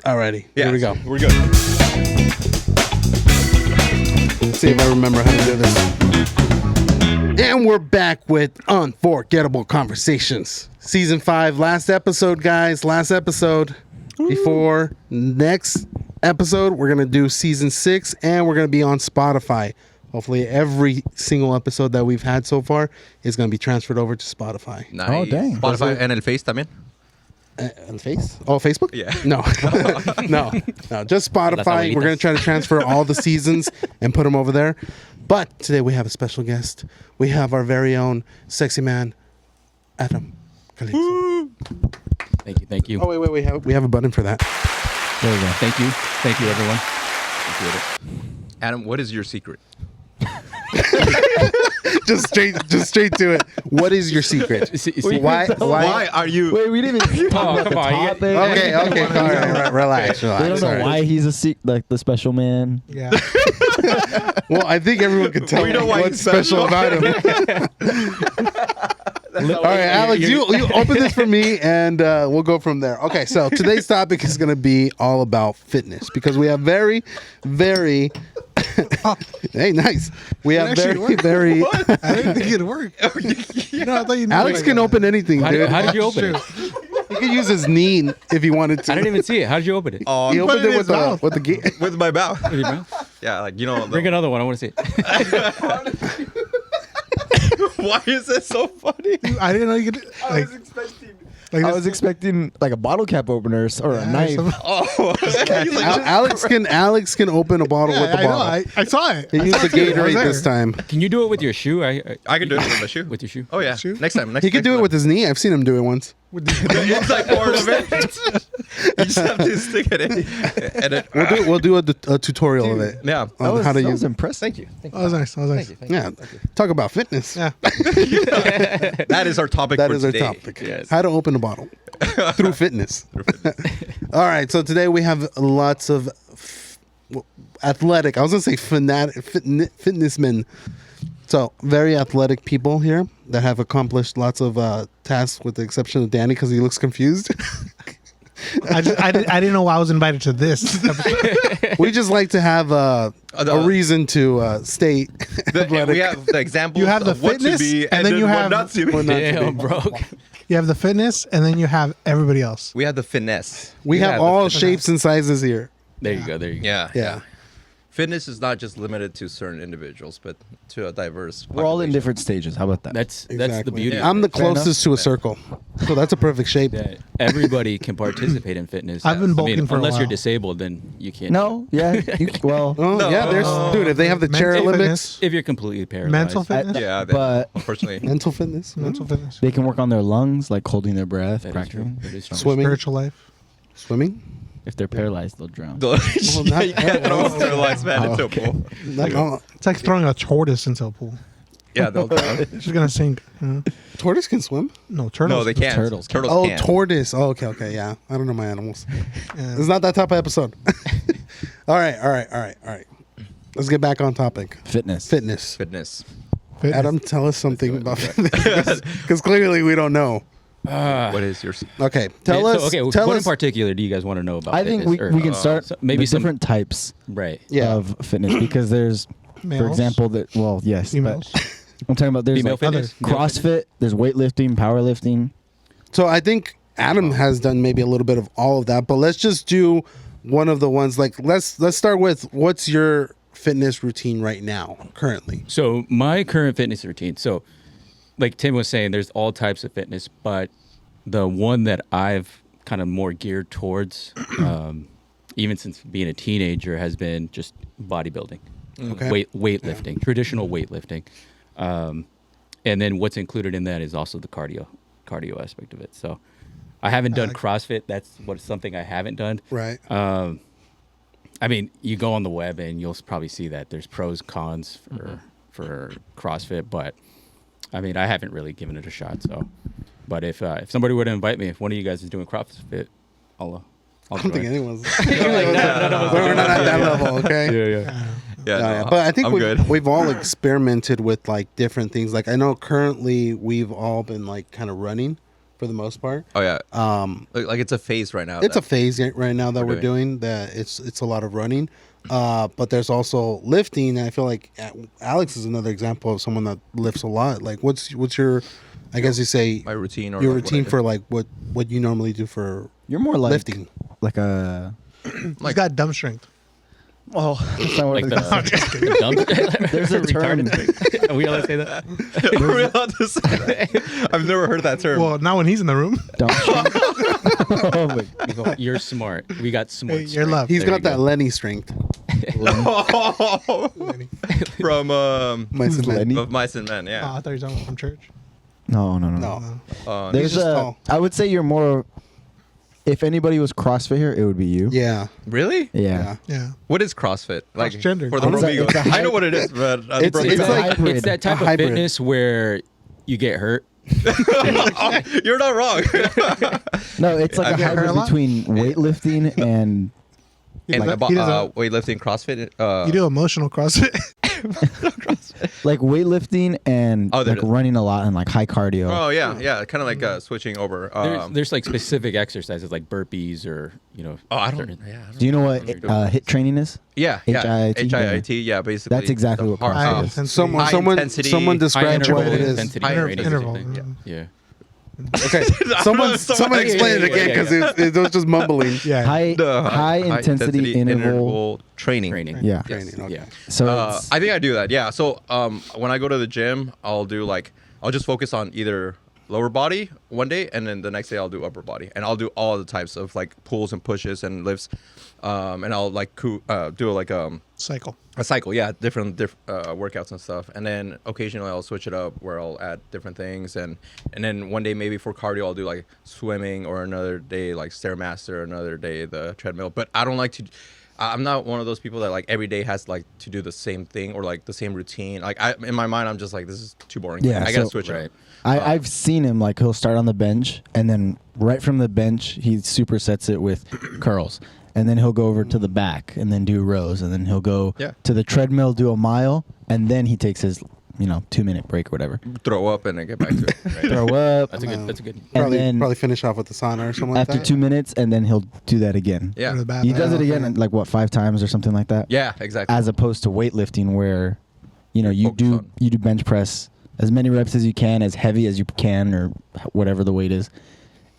Alrighty, Yeah, here we go. We're good. Let's see if I remember how to do this. And we're back with Unforgettable Conversations. Season 5, last episode, guys. Last episode. Before next episode, we're going to do Season 6, and we're going to be on Spotify. Hopefully, every single episode that we've had so far is going to be transferred over to Spotify. Nice. Oh, dang. Spotify and el Face también. On Face? Oh, Facebook? Yeah. No. no. Just Spotify. We're going to try to transfer all the seasons and put them over there. But today we have a special guest. We have our very own sexy man, Adam Calixto. Thank you. Oh, wait. We have a button for that. There we go. Thank you, everyone. Appreciate it. Adam, what is your secret? just straight to it. What is your secret? Why are you? Wait, we didn't even talk about the topic. Okay. All right. Relax. We don't know why he's the special man. Yeah. Well, I think everyone can tell We know why what's he's special. special about him. All right, Alex, you open this for me, and we'll go from there. Okay, so today's topic is going to be all about fitness because we have very, very. Hey, nice. We have very. I didn't think it'd work. No, I thought you knew. Alex can open anything, dude. How did you open it? He could use his knee if he wanted to. I didn't even see it. How did you open it? Oh, He opened put it it in with his mouth. the with my mouth. With your mouth? Yeah, like Bring another one. I want to see it. Why is it so funny? I didn't know you could. I was expecting. Like I was expecting like a bottle cap opener or a knife. Oh, Alex can open a bottle with the I know. bottle. I saw it. He I used saw the it too. I was Gatorade there. this time. Can you do it with your shoe? I can do it with my shoe. With your shoe? Oh yeah. Shoe? Next time. He could do it with his knee. I've seen him do it once. With the- the inside part of it. You just have to stick it in. And it, We'll do a tutorial of it. yeah. On how to use it. impressive. Thank you. that was nice. That was nice. Yeah. Talk about fitness. Yeah. That is our topic. That for is our today. topic. Yes. How to open a bottle through fitness. All right. So today we have lots of athletic. I was gonna say fitnessmen. So very athletic people here that have accomplished lots of tasks, with the exception of Danny because he looks confused. I didn't know why I was invited to this. We just like to have a reason to state athletic. We have the examples You have the of what to fitness, be, and then you what have- not to be. What not to Damn, be. bro. You have the fitness, and then you have everybody else. We have the finesse. We have the all finesse. shapes and sizes here. There you go. Yeah. Yeah. Fitness is not just limited to certain individuals, but to a diverse. We're all in population. different stages. How about that? That's the Exactly. beauty. Yeah. I'm the Fair enough. closest to a circle, so that's a perfect shape. That everybody can participate in fitness. I've been bulking for a unless you're while. disabled, then you can't. No, yeah. Well, Oh yeah, there's dude. If they have the chair Mental Olympics, fitness. If you're completely paralyzed. Mental fitness. Yeah, But- unfortunately, mental fitness, Mental fitness. they can work on their lungs, like holding their breath, That is true. practicing. That is true. swimming, Spiritual life. swimming. If they're paralyzed, they'll drown. yeah, you can't throw a sterilized man into a okay. pool. No, It's like throwing a tortoise into a pool. Yeah, they'll drown. It's just gonna sink. tortoise can swim. No, turtles. No, they can't. Turtles can. Turtles Oh, can't. tortoise. Oh, okay, yeah. I don't know my animals. Yeah. It's not that type of episode. All right. Let's get back on topic. Fitness. Fitness. Fitness. Fitness. Adam, tell us something about fitness, because clearly we don't know. What is your? Okay, tell us. Okay, tell what in us. particular do you guys want to know about? I think fitness? we can start so maybe maybe some different types right. Yeah. of fitness because there's, for Males. example, that yes, Females. but I'm talking about there's Female like fitness. CrossFit, there's weightlifting, powerlifting. So I think Adam has done maybe a little bit of all of that, but let's just do one of the ones. Like let's start with what's your fitness routine right now, currently. So my current fitness routine. So, like Tim was saying, there's all types of fitness, but the one that I've kind of more geared towards, even since being a teenager, has been just bodybuilding, Okay. weightlifting, traditional weightlifting, and then what's included in that is also the cardio aspect of it. So, I haven't done CrossFit. That's something I haven't done. Right. I mean, you go on the web and you'll probably see that there's pros, cons for CrossFit, but I mean, I haven't really given it a shot. So, but if somebody were to invite me, if one of you guys is doing CrossFit, I'll I don't think join. anyone's. We're not at that level, okay? Yeah. Yeah, But I think I'm good. we've all experimented with like different things. Like I know currently we've all been like kind of running for the most part. Oh yeah. Um, Like it's a phase right now. it's a that- phase right now that we're we're doing that. It's a lot of running, but there's also lifting. And I feel like Alex is another example of someone that lifts a lot. Like, what's your, I guess you say my routine or your like what I routine do. for like what you normally do for You're more like lifting. like a. He's got dumb strength. Well, that's not what Like it's- the dumb. There's a term. Are we allowed to say that? Are we allowed to say that? I've never heard that term. Well, not when he's in the room. dumb strength. Oh my- You're smart. We got smart. Hey, you're strength. love. He's There got you that go. Lenny strength. From Mice and Men. Lenny? of Mice and Men, Oh, yeah. I thought you were talking from church. No. No, There's just a. tall. I would say you're more. If anybody was CrossFit here, it would be you. yeah, Really? Yeah. Yeah. What is CrossFit? Like Cross-gender. for the It's a- Romigos. it's a I know what it is, but It's It's a like- hybrid. It's that type A of hybrid. fitness where you get hurt. you're not wrong. No, it's like I a get hurt a hybrid lot. between weightlifting and And Like, he doesn't- weightlifting, CrossFit. You do emotional CrossFit. like weightlifting and Oh, there like it is. running a lot and like high cardio. Oh yeah, kind of like switching over. There's like specific exercises like burpees or I don't. certain- Yeah, I don't Do you know what what you're doing. HIIT training is? Yeah, HIIT? HIIT. Yeah, basically. That's exactly the what hard- High CrossFit is. intensity. someone intensity, someone high describe interval what it is. intensity High training. interval. basically. Yeah. Okay, someone Someone- explain it again because it was just mumbling. Yeah. High The high intensity interval. training. Training. Yeah. Training, okay. Yeah. So it's- I think I do that. Yeah. So when I go to the gym, I'll just focus on either lower body one day, and then the next day I'll do upper body, and I'll do all the types of like pulls and pushes and lifts, and I'll do like Cycle. a cycle, yeah, different workouts and stuff, and then occasionally I'll switch it up where I'll add different things, and then one day maybe for cardio I'll do like swimming, or another day like stairmaster, another day the treadmill. But I don't like to. I'm not one of those people that like every day has like to do the same thing or like the same routine. Like in my mind, I'm just like, this is too boring. Yeah, I gotta so- switch it Right. up. I've seen him like he'll start on the bench and then right from the bench he supersets it with curls. And then he'll go over to the back and then do rows, and then he'll go Yeah. to the treadmill, do a mile, and then he takes his 2-minute break or whatever. Throw up and then get back to it. Throw up. That's a good. That's a good. And Probably then probably finish off with the sauna or something like after that. 2 minutes, and then he'll do that again. Yeah. Go to the He bathroom. does it okay. again like what 5 times or something like that. Yeah, exactly. As opposed to weightlifting where you Focus do on- you do bench press as many reps as you can, as heavy as you can, or whatever the weight is,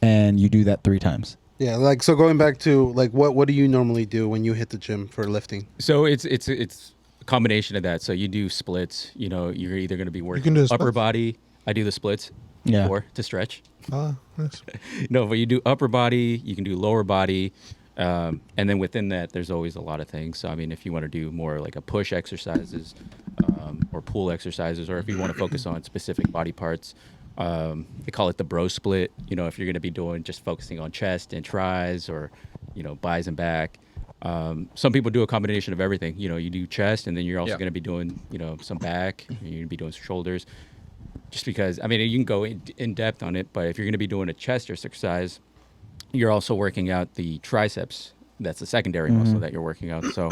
and you do that 3 times. Yeah, like so going back to like what do you normally do when you hit the gym for lifting? So it's a combination of that. So you do splits. You're either going to be working can do the upper splits? body. I do the splits. Yeah. Before to stretch. Oh, nice. No, but you do upper body. You can do lower body. And then within that, there's always a lot of things. So I mean, if you want to do more like a push exercises, or pull exercises, or if you want to focus on specific body parts, they call it the bro split. If you're going to be doing just focusing on chest and tris, or buys and back. Some people do a combination of everything. You do chest, and then you're also Yeah. going to be doing some back. You're going to be doing shoulders. Just because I mean, you can go in depth on it, but if you're going to be doing a chest exercise, you're also working out the triceps. That's the secondary muscle that you're working out. So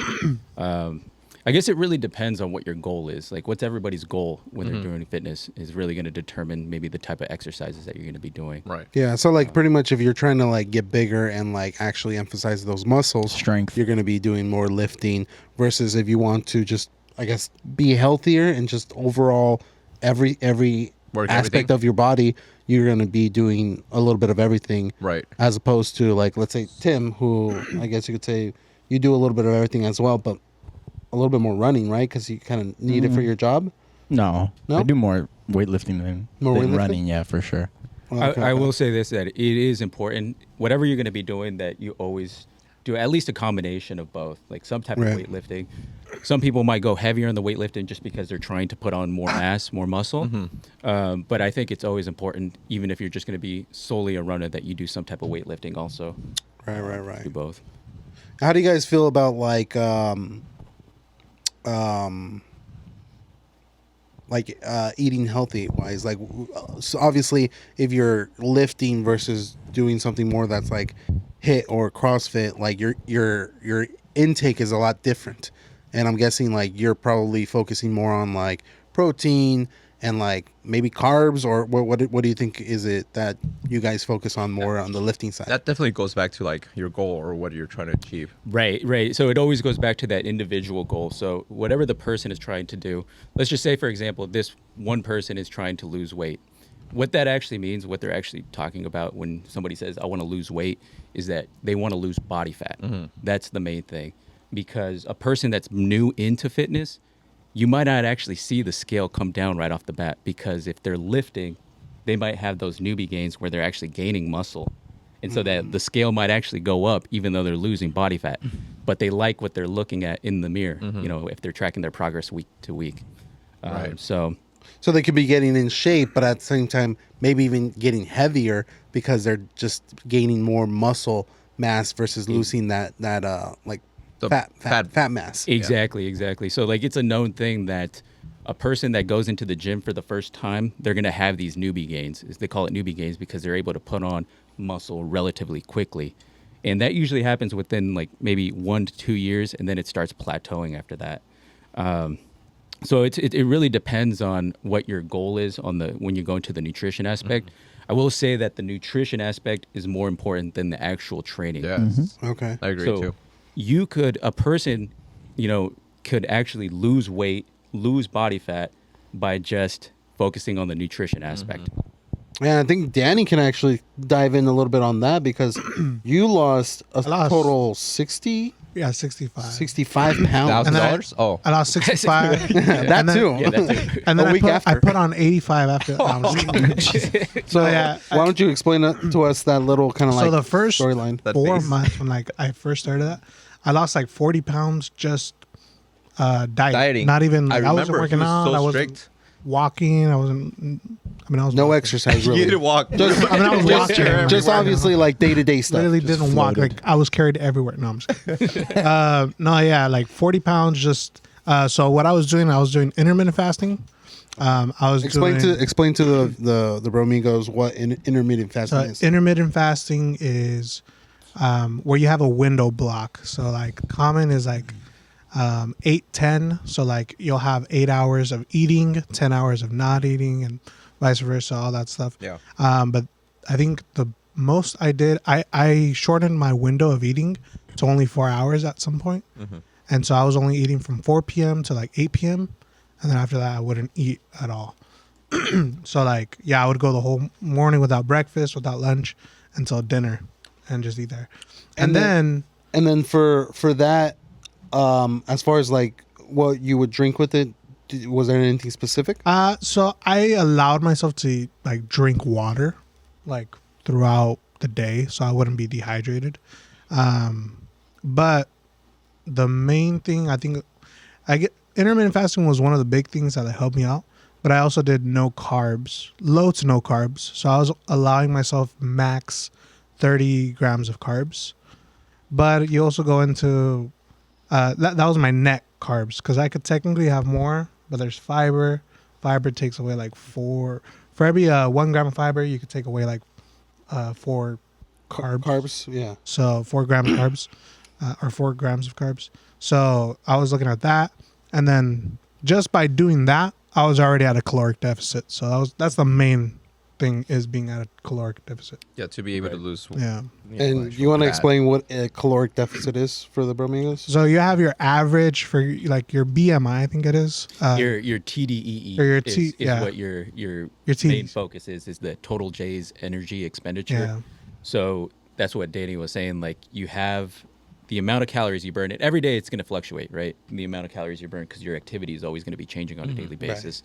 I guess it really depends on what your goal is. Like, what's everybody's goal when they're doing fitness is really going to determine maybe the type of exercises that you're going to be doing. Right. Yeah, so like pretty much if you're trying to like get bigger and like actually emphasize those muscles, Strength. you're going to be doing more lifting versus if you want to just I guess be healthier and just overall every Work aspect everything. of your body, you're going to be doing a little bit of everything. Right. As opposed to like let's say Tim, who I guess you could say you do a little bit of everything as well, but a little bit more running, right? Because you kind of need it for your job. No, No? I do more weightlifting than Weightlifting? running. Yeah, for sure. Okay. I will say this, that it is important, whatever you're going to be doing, that you always do at least a combination of both, like some type Right. of weightlifting. Some people might go heavier on the weightlifting just because they're trying to put on more mass, more muscle. But I think it's always important, even if you're just going to be solely a runner, that you do some type of weightlifting also. Right. Do both. How do you guys feel about like eating healthy wise? Like, so obviously, if you're lifting versus doing something more that's like HIIT or CrossFit, like your intake is a lot different. And I'm guessing like you're probably focusing more on like protein and like maybe carbs, or what do you think is it that you guys focus on more on the lifting side? That definitely goes back to like your goal or what you're trying to achieve. Right. So it always goes back to that individual goal. So whatever the person is trying to do, let's just say, for example, this one person is trying to lose weight. What that actually means, what they're actually talking about when somebody says, I want to lose weight, is that they want to lose body fat. That's the main thing. Because a person that's new into fitness, you might not actually see the scale come down right off the bat, because if they're lifting, they might have those newbie gains where they're actually gaining muscle. And so that the scale might actually go up even though they're losing body fat. But they like what they're looking at in the mirror, if they're tracking their progress week to week. Right. So they could be getting in shape, but at the same time, maybe even getting heavier because they're just gaining more muscle mass versus losing that like The fat mass. Exactly. So like it's a known thing that a person that goes into the gym for the first time, they're going to have these newbie gains. They call it newbie gains because they're able to put on muscle relatively quickly. And that usually happens within like maybe 1 to 2 years, and then it starts plateauing after that. So it really depends on what your goal is when you go into the nutrition aspect. I will say that the nutrition aspect is more important than the actual training. Yes. Okay. I agree So too. a person, could actually lose weight, lose body fat by just focusing on the nutrition aspect. And I think Danny can actually dive in a little bit on that because you lost a lost- total 65 Yeah, 65. pounds. And then $1,000? Oh, I lost 65. that and then- too. Yeah, that's it. And then A week I after. put on 85 after. No, I'm just kidding. So yeah, why don't you explain to us that little kind of So like the first storyline? That 4 face. months when like I first started that, I lost like 40 pounds just dieting. Not even. I I wasn't remember. working He was out. so I wasn't strict. walking. I wasn't. I mean, I was No walking. exercise You really. need to walk. Just, I mean, I was walking everywhere. just obviously like day-to-day stuff. Literally Just didn't walk. floated. Like I was carried everywhere. No, I'm just kidding. No, yeah, like 40 pounds. Just so what I was doing intermittent fasting. I was Explain doing, to the Bromigos what intermittent fasting is. intermittent fasting is where you have a window block. So like common is like 8-10. So like you'll have 8 hours of eating, 10 hours of not eating, and vice versa, all that stuff. Yeah. But I think the most I did, I shortened my window of eating to only 4 hours at some point. And so I was only eating from 4 p.m. to like 8 p.m. And then after that, I wouldn't eat at all. So like, yeah, I would go the whole morning without breakfast, without lunch until dinner and just eat there. And then And then for that, as far as like what you would drink with it, was there anything specific? so I allowed myself to like drink water like throughout the day so I wouldn't be dehydrated. But the main thing I think intermittent fasting was one of the big things that helped me out. But I also did no carbs, low to no carbs. So I was allowing myself max 30 grams of carbs. But you also go into that was my net carbs because I could technically have more, but there's fiber. Fiber takes away like for every 1 gram of fiber, you could take away like 4 carbs. Carbs, yeah. So 4 grams of carbs, or 4 grams of carbs. So I was looking at that, and then just by doing that, I was already at a caloric deficit. So that's the main thing, is being at a caloric deficit. Yeah, to be able to lose. Yeah. And you want to explain what a caloric deficit is for the Bromigos? So you have your average for like your BMI, I think it is. Your TDEE or your is yeah. what your T- main focus is the total J's energy expenditure. Yeah. So that's what Danny was saying. Like you have the amount of calories you burn, and every day it's going to fluctuate, right? The amount of calories you burn, because your activity is always going to be changing on a daily basis.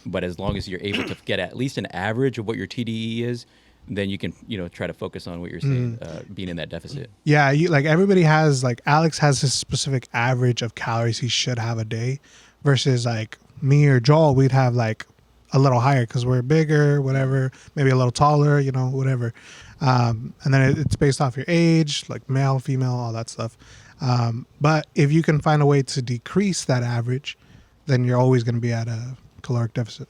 But as long as you're able to get at least an average of what your TDE is, then you can, try to focus on what you're saying, being in that deficit. Yeah, like everybody has, like Alex has his specific average of calories he should have a day, versus like me or Joel, we'd have like a little higher because we're bigger, whatever, maybe a little taller, whatever. And then it's based off your age, like male, female, all that stuff. But if you can find a way to decrease that average, then you're always going to be at a caloric deficit.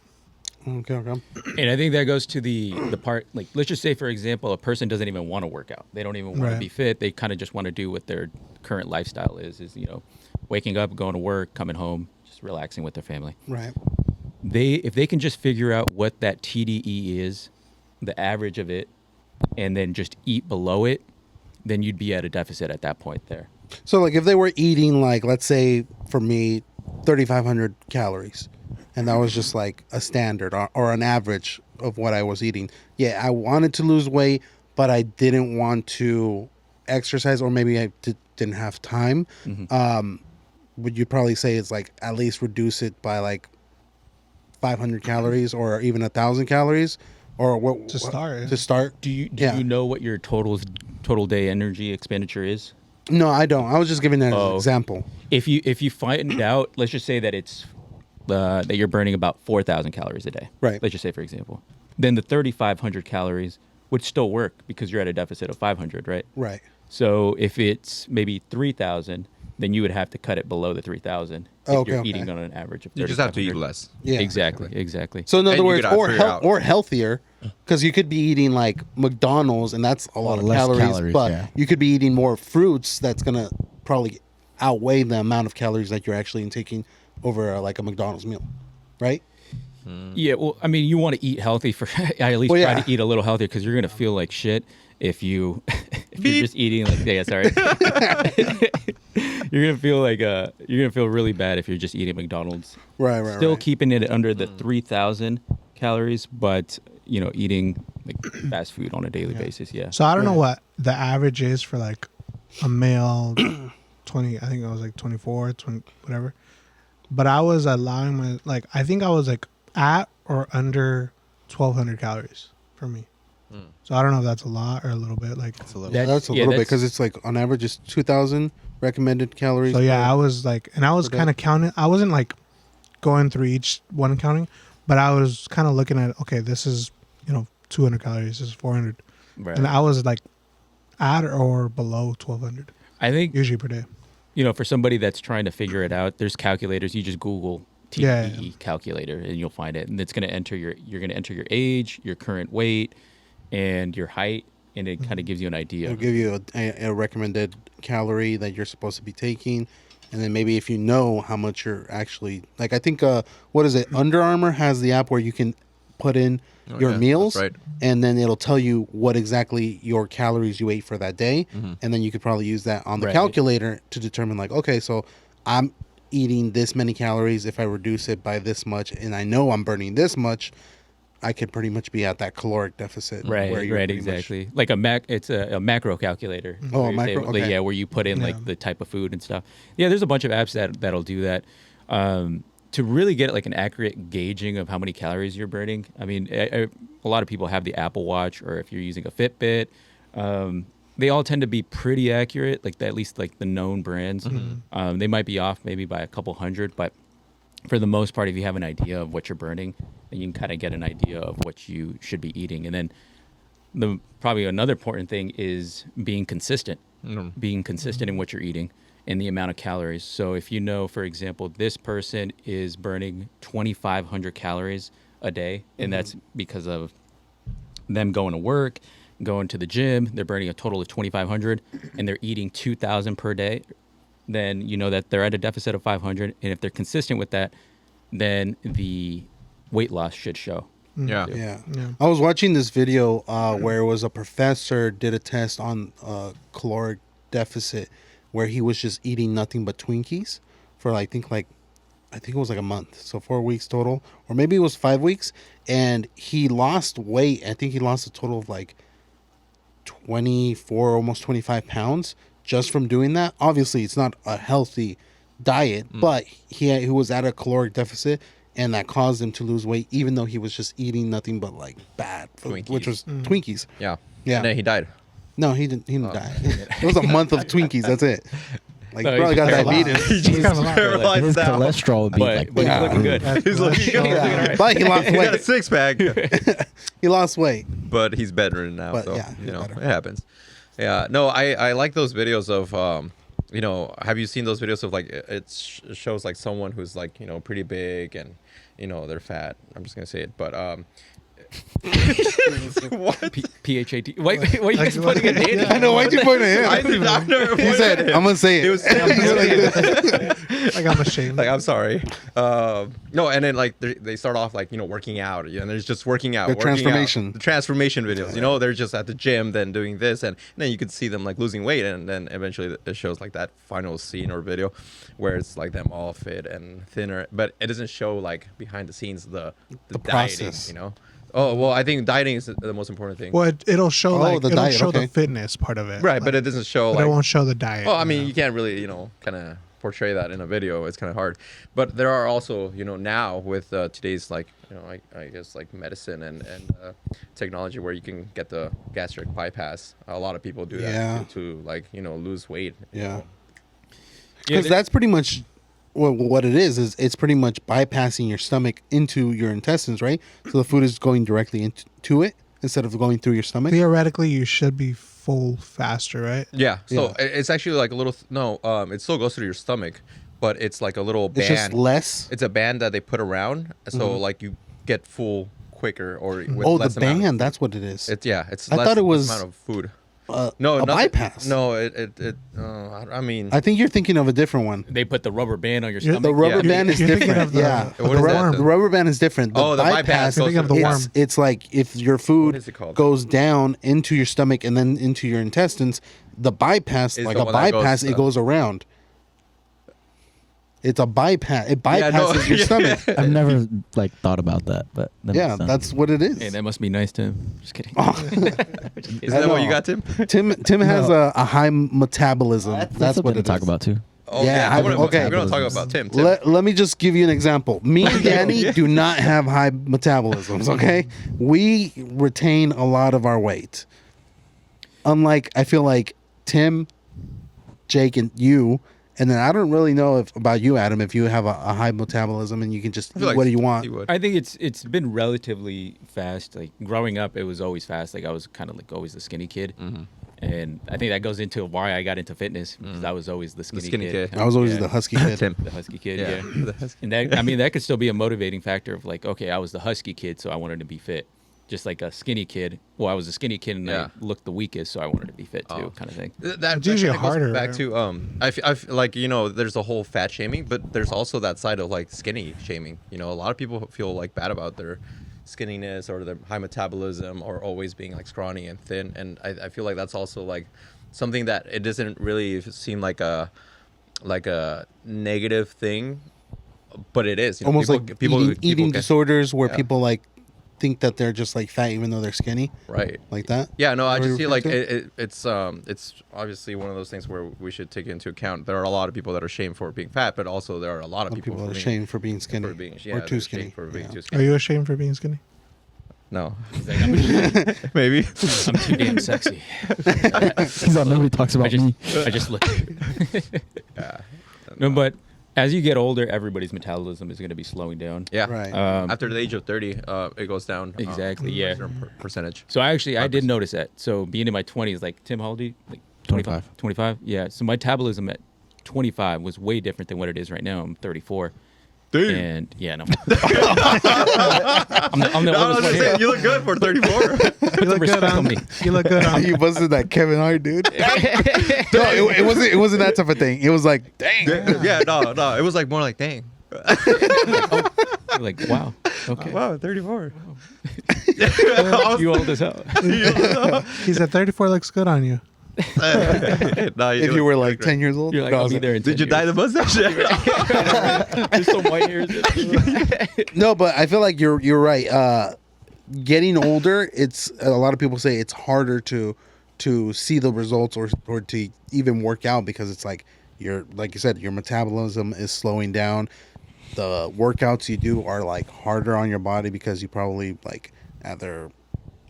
Okay. And I think that goes to the part, like, let's just say, for example, a person doesn't even want to work out. They don't even want Right. to be fit. They kind of just want to do what their current lifestyle is, waking up, going to work, coming home, just relaxing with their family. Right. if they can just figure out what that TDE is, the average of it, and then just eat below it, then you'd be at a deficit at that point there. So like if they were eating like, let's say for me, 3,500 calories, and that was just like a standard or an average of what I was eating. Yeah, I wanted to lose weight, but I didn't want to exercise, or maybe I didn't have time. Would you probably say it's like at least reduce it by like 500 calories or even 1,000 calories, or what To start, yeah. To start. Do you Yeah. you know what your total day energy expenditure is? No, I don't. I was just giving that as an Oh. example. If you find out, let's just say that it's that you're burning about 4,000 calories a day. Right. Let's just say, for example, then the 3,500 calories would still work because you're at a deficit of 500, right? Right. So if it's maybe 3,000, then you would have to cut it below the 3,000 if Okay, you're okay. eating on an average of 3,500. You just have to eat less. Yeah. Exactly. So in And other you words, could figure out. or healthier, because you could be eating like McDonald's, and that's a lot of less calories. calories, But yeah. you could be eating more fruits. That's gonna probably outweigh the amount of calories that you're actually intaking over like a McDonald's meal, right? Yeah, well, I mean, you want to eat healthy for I at least Well, try yeah. to eat a little healthier because you're gonna feel like shit if you if you're just eating like sorry. You're gonna feel like you're gonna feel really bad if you're just eating McDonald's. Right. Still keeping it under the 3,000 calories, but eating like fast food on a daily basis. Yeah. So I don't know Right. what the average is for like a male 20, I think I was like 24, 20, whatever. But I was allowing I think I was like at or under 1,200 calories for me. So I don't know if that's a lot or a little bit. Like, It's a little. That's a little bit because it's like on average it's 2,000 recommended calories. so yeah, per- I was like, and I was per day. kind of counting. I wasn't like going through each one counting, but I was kind of looking at, okay, this is, 200 calories, this is 400. Right. And I was like at or below 1,200 I think usually per day. for somebody that's trying to figure it out, there's calculators. You just Google TDE Yeah. calculator and you'll find it, and it's going to enter you're going to enter your age, your current weight, and your height, and it kind of gives you an idea. It'll give you a recommended calorie that you're supposed to be taking, and then maybe if you know how much you're actually like, I think what is it? Under Armour has the app where you can put in your yeah, meals, that's right. and then it'll tell you what exactly your calories you ate for that day, Mm-hmm. and then you could probably use that on the Right. calculator to determine like, okay, so I'm eating this many calories. If I reduce it by this much, and I know I'm burning this much, I could pretty much be at that caloric deficit. Right, where you're right, pretty much- exactly. Like it's a macro calculator. Oh, where a you say, macro, like, okay. yeah, where you put in Yeah. like the type of food and stuff. Yeah, there's a bunch of apps that'll do that. To really get like an accurate gauging of how many calories you're burning. I mean, a lot of people have the Apple Watch, or if you're using a Fitbit, they all tend to be pretty accurate. Like at least like the known brands. They might be off maybe by a couple hundred, but for the most part, if you have an idea of what you're burning, then you can kind of get an idea of what you should be eating. And then probably another important thing is being consistent. Being consistent in what you're eating and the amount of calories. So if you know, for example, this person is burning 2,500 calories a day, and that's because of them going to work, going to the gym, they're burning a total of 2,500, and they're eating 2,000 per day, then you know that they're at a deficit of 500. And if they're consistent with that, then the weight loss should show. Yeah. Yeah. Yeah. I was watching this video where it was a professor did a test on caloric deficit where he was just eating nothing but Twinkies for I think it was like a month. So 4 weeks total, or maybe it was 5 weeks, and he lost weight. I think he lost a total of like 24, almost 25 pounds just from doing that. Obviously, it's not a healthy diet, but he was at a caloric deficit, and that caused him to lose weight, even though he was just eating nothing but like bad food, which Twinkies. was Twinkies. Yeah. Yeah. And then he died. No, he didn't. He didn't die. It was a month of Twinkies. That's it. Like, No, probably he's got paralyzed. diabetes. It's kind of a lot. Paralyzed His now. cholesterol would be But, like. but Yeah. he's looking good. He's looking good. Yeah. But he lost He got a weight. six pack, He lost weight. but he's better now. But, so yeah, he's better. it happens. Yeah. No, I like those videos of have you seen those videos of like it shows like someone who's like pretty big and they're fat. I'm just gonna say it, but What? PHAT. Wait, why are you guys putting a date? I know. Why'd you point at I him? did not know. He said, "I'm gonna say it." It was Like I'm ashamed. like I'm sorry. No, and then like they start off like working out, and there's just working out. The working out. transformation. The transformation videos. They're just at the gym, then doing this, and then you could see them like losing weight, and then eventually it shows like that final scene or video where it's like them all fit and thinner, but it doesn't show like behind the scenes the process. dieting. Oh well, I think dieting is the most important thing. Well, it'll show Oh, the it'll diet, show okay. the fitness part of it. Right, but Like, it doesn't show but like. it won't show the diet. Well, I mean, you can't really, kind of portray that in a video. It's kind of hard. But there are also, now with today's like, I guess like medicine and technology where you can get the gastric bypass. A lot of people do that Yeah. to like, lose weight. Yeah. Yeah, Because that's pretty much what it is it's pretty much bypassing your stomach into your intestines, right? So the food is going directly into it instead of going through your stomach. Theoretically, you should be full faster, right? Yeah. So Yeah. it's actually like a little, it still goes through your stomach, but it's like a little It's band. just less. It's a band that they put around. So like you get full quicker or with Oh, less the amount of band. food. That's what it is. It's I less thought it was amount of food. a No, bypass. No, I mean, I think you're thinking of a different one. they put the rubber band on your You're- The stomach. rubber Yeah. band is You're thinking different. of the- Yeah, What the, is that? the rubber band is different. Oh, the bypass You're thinking of the goes- worm. It's like if your food is it called? goes down into your stomach and then into your intestines, the bypass, Is like the a one that goes, bypass, it goes around. It's a bypass. It Yeah, no, bypasses your yeah. stomach. I've never like thought about that, but that Yeah, makes sense. that's what it is. Hey, that must be nice to him. Just kidding. Is I that what know. you got, Tim? Tim has a high metabolism. That's That's something what to it talk is. about too. Oh, Yeah, I'm gonna, okay. We're gonna talk about Tim. Tim. Let me just give you an example. Me and Danny do not have high metabolisms, okay? We retain a lot of our weight. Unlike, I feel like Tim, Jake, and you, and then I don't really know about you, Adam, if you have a high metabolism and you can just I feel eat like what do you want. he would. I think it's been relatively fast. Like growing up, it was always fast. Like I was kind of like always the skinny kid, and I think that goes into why I got into fitness because I was always the skinny, kid. I was always Yeah. the husky kid. Tim. The husky kid, Yeah. yeah. The husky. And that, I mean, that could still be a motivating factor of like, okay, I was the husky kid, so I wanted to be fit. Just like a skinny kid. Well, I was a skinny kid and Yeah. I looked the weakest, so I wanted to be fit too, Oh. kind of thing. That usually kinda goes harder, back right? to I feel like there's a whole fat shaming, but there's also that side of like skinny shaming. A lot of people feel like bad about their skinniness or their high metabolism or always being like scrawny and thin, and I feel like that's also like something that it doesn't really seem like a negative thing, but it is. Almost like eating can- disorders where Yeah. people like think that they're just like fat even though they're skinny, right. like that. Yeah, no, I What just you feel refer like to? it's obviously one of those things where we should take into account. There are a lot of people that are shamed for being fat, but also there are a lot of people People for are being, ashamed for being skinny for being or they're too shamed skinny. for being Yeah. too Are skinny. you ashamed for being skinny? No, Maybe. maybe. I'm too damn sexy. Nobody talks about me. I just look. Yeah. No, but as you get older, everybody's metabolism is going to be slowing down. Yeah. Right. After the age of 30, it goes down. Exactly, a yeah. certain percentage. So I did 5%. notice that. So being in my 20s, like Tim, how old are you? Like 25. 25? Yeah. So my metabolism at 25 was way different than what it is right now. I'm 34. Dude. And yeah, no. I'm the No, I was oldest one just here. saying, you look good for 34. Put some respect on me. You look good on You busted that Kevin Hart, dude. No, it wasn't that type of thing. It was like, dang. Yeah, no. It was like more like, dang. Like, wow. Okay. Wow, 34. You old as hell. He said 34 looks good on you. No, If you were like 10 years old. You're like, No, I I'll was be like- there in Did you 10 dye the years. mustache? There's some white hairs. No, but I feel like you're right. Getting older, it's a lot of people say it's harder to see the results or to even work out because it's like like you said, your metabolism is slowing down. The workouts you do are like harder on your body because you probably like either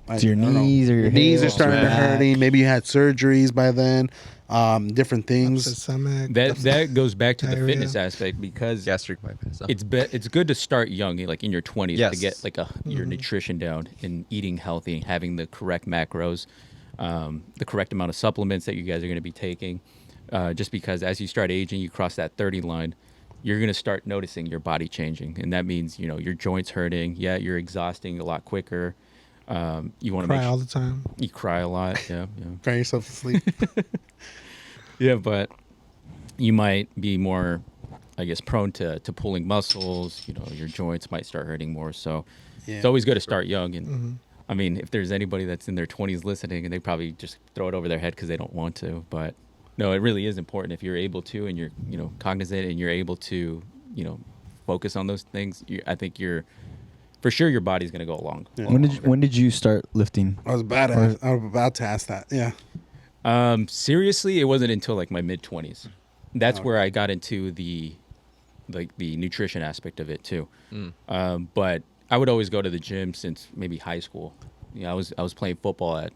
It's your I don't know, knees or your knees are hips, starting to back. hurting. Maybe you had surgeries by then. Different Upset things. stomach. That goes back to the Diarrhea. fitness aspect because Gastric bypass. it's good to start young, like in your 20s, to Yes. get like your nutrition down and eating healthy, having the correct macros, the correct amount of supplements that you guys are going to be taking. Just because as you start aging, you cross that 30 line, you're gonna start noticing your body changing, and that means your joints hurting. Yeah, you're exhausting a lot quicker. You want to Cry all the time. you cry a lot. Yeah, yeah. Cry yourself to sleep. Yeah, but you might be more, I guess, prone to pulling muscles. Your joints might start hurting more. So it's always good to start young. And I mean, if there's anybody that's in their 20s listening, and they probably just throw it over their head because they don't want to. But no, it really is important if you're able to, and you're cognizant, and you're able to focus on those things. I think for sure your body's gonna go along. Yeah. When did you start lifting? I was about to ask that. Yeah. Seriously, it wasn't until like my mid 20s. That's where I got into the nutrition aspect of it too. But I would always go to the gym since maybe high school. I was playing football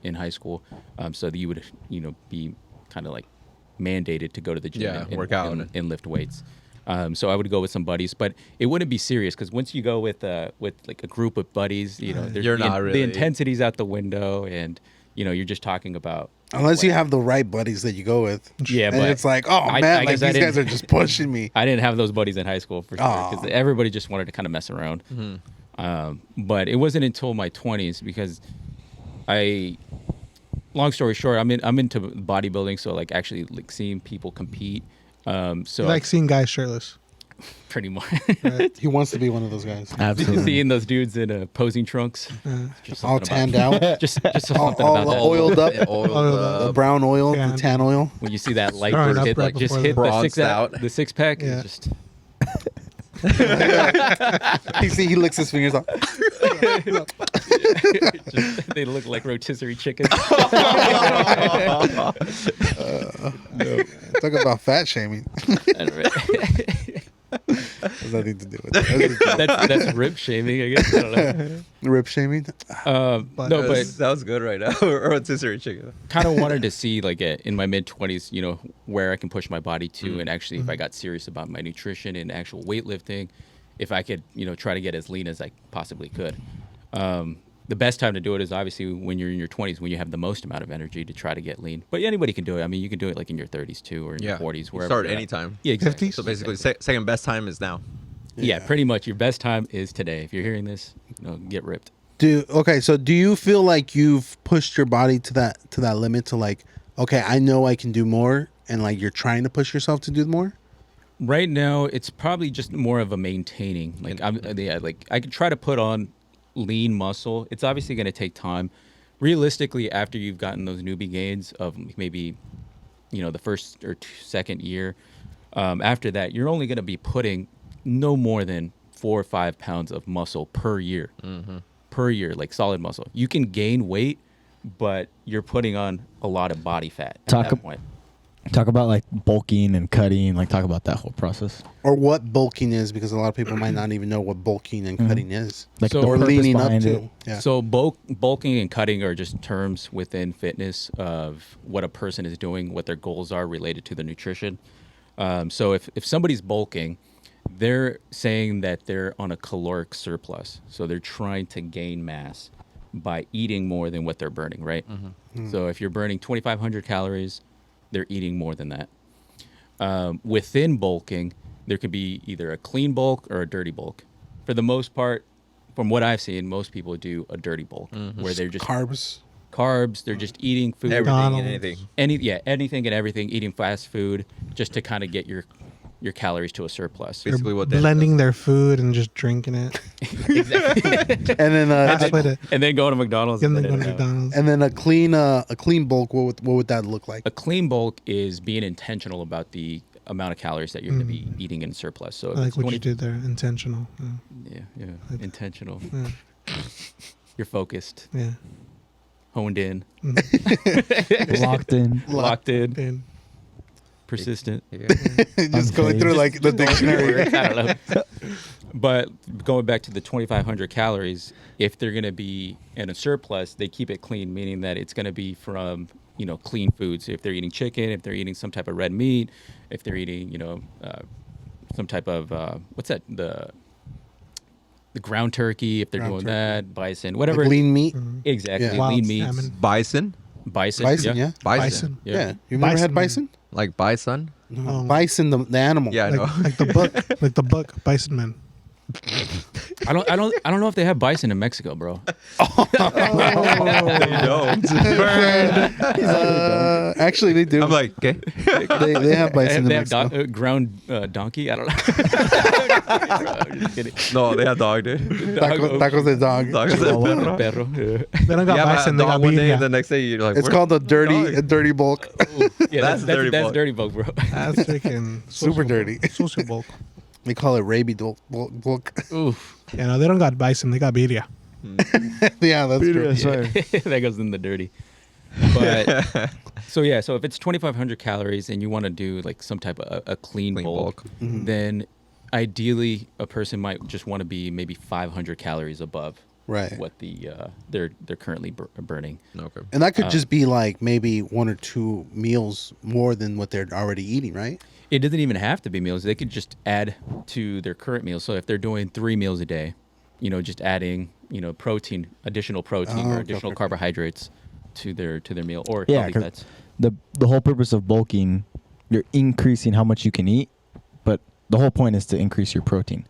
in high school, so that you would be kind of like mandated to go to the gym and work out and lift weights. So I would go with some buddies, but it wouldn't be serious because once you go with like a group of buddies, there's You're not really- the intensity's out the window, and you're just talking about. Unless you have the right buddies that you go with. Yeah, and but it's like, oh I man, like guess I these guys didn't- are just pushing me. I didn't have those buddies in high school for sure because Aw. everybody just wanted to kind of mess around. But it wasn't until my 20s because long story short, I'm into bodybuilding, so like actually like seeing people compete. So You like seeing guys shirtless. pretty much Right? He wants to be one of those guys. Absolutely. seeing those dudes in posing trunks, just All something tanned about, out, just all, something all about that. oiled up, Oiled Oiled up. the brown oil, Yeah. the tan oil. When you see that light Throwing just up hit, right like just before hit the- the six pack, Yeah. it's just He licks his fingers off. they look like rotisserie chickens. Talk about fat shaming. Has nothing to do with it. that's rib shaming, I guess. I don't know. Rib shaming. No, but That was good right now. Rotisserie chicken. kind of wanted to see like in my mid 20s, where I can push my body to, and actually if I got serious about my nutrition and actual weightlifting, if I could, try to get as lean as I possibly could. The best time to do it is obviously when you're in your 20s, when you have the most amount of energy to try to get lean. But anybody can do it. I mean, you can do it like in your 30s too, or in your 40s, wherever. Start you're at. anytime. Yeah, exactly. 50s? So basically, second best time is now. Yeah, pretty much. Your best time is today. If you're hearing this, get ripped. So do you feel like you've pushed your body to that limit to like, okay, I know I can do more, and like you're trying to push yourself to do more? Right now, it's probably just more of a maintaining. Like I could try to put on lean muscle. It's obviously going to take time. Realistically, after you've gotten those newbie gains of maybe, the first or second year, after that, you're only going to be putting no more than 4 or 5 pounds of muscle per year. Per year, like solid muscle. You can gain weight, but you're putting on a lot of body fat at Talk that ab- point. Talk about like bulking and cutting. Like talk about that whole process. Or what bulking is, because a lot of people might not even know what bulking and cutting is. Like So- the Or purpose leaning up behind to. it. Yeah. So bulking and cutting are just terms within fitness of what a person is doing, what their goals are related to the nutrition. So if somebody's bulking, they're saying that they're on a caloric surplus. So they're trying to gain mass by eating more than what they're burning, right? So if you're burning 2,500 calories, they're eating more than that. Within bulking, there could be either a clean bulk or a dirty bulk. For the most part, from what I've seen, most people do a dirty bulk where they're just Carbs. they're just eating food, Everything and McDonald's. anything. anything and everything, eating fast food just to kind of get your calories to a surplus. Basically They're what they- blending their food and just drinking it. And then That's what it. And then go to McDonald's. And and then go to then, McDonald's. and then a clean bulk. What would that look like? a clean bulk is being intentional about the amount of calories that you're going to be eating in surplus. So if I like it's what you did there. Intentional. Yeah, intentional. Yeah. You're focused, Yeah. honed in, Locked in. locked in, And persistent. Yeah. Just going through like the dictionary. I don't know. But going back to the 2,500 calories, if they're going to be in a surplus, they keep it clean, meaning that it's going to be from, clean foods. If they're eating chicken, if they're eating some type of red meat, if they're eating, some type of, what's that? The ground turkey, if they're Ground doing turkey. that, bison, whatever. Like lean meat. Exactly. Yeah. Wild Lean meats. salmon. Bison? Bison. Bison, yeah. Bison. Yeah. You've never had Bison. bison? Like bison? Bison, the animal. Yeah, I know. like the book Bison Man. I don't know if they have bison in Mexico, bro. You don't. Actually, they do. I'm like, okay. they have bison They in have Mexico. ground donkey. I don't know. Just kidding. No, they have dog, dude. Tacos de dog. Dog is a Perro. perro. Yeah. They don't got Yeah, bison. They dog got one day, birria. and the next day you're like, It's "Where's called the the dirty bulk. Yeah, That's dirty that's bulk. dirty bulk, bro. That's freaking Super dirty. Social bulk. We call it rabies bulk. Oof. You know, they don't got bison. They got birria. Yeah, that's true. That goes in the dirty. But so if it's 2,500 calories and you want to do like some type of a clean bulk, then ideally a person might just want to be maybe 500 calories above Right. what they're currently burning. Okay. And that could just be like maybe 1 or 2 meals more than what they're already eating, right? It doesn't even have to be meals. They could just add to their current meals. So if they're doing 3 meals a day, just adding, protein, additional protein or okay, additional okay. carbohydrates to their meal or Yeah, healthy 'cause fats. the whole purpose of bulking, you're increasing how much you can eat, but the whole point is to increase your protein.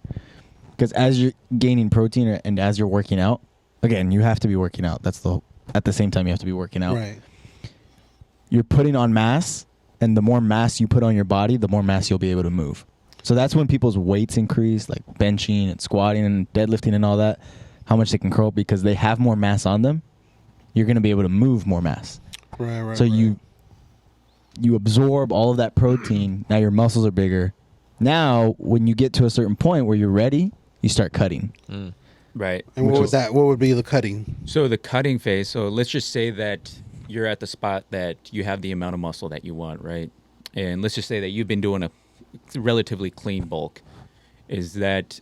Because as you're gaining protein and as you're working out, again, you have to be working out. At the same time you have to be working out. Right. You're putting on mass, and the more mass you put on your body, the more mass you'll be able to move. So that's when people's weights increase, like benching and squatting and deadlifting and all that, how much they can curl, because they have more mass on them. You're going to be able to move more mass. Right. So you absorb all of that protein. Now your muscles are bigger. Now, when you get to a certain point where you're ready, you start cutting. Right. And what would be the cutting? So the cutting phase, so let's just say that you're at the spot that you have the amount of muscle that you want, right? And let's just say that you've been doing a relatively clean bulk. Is that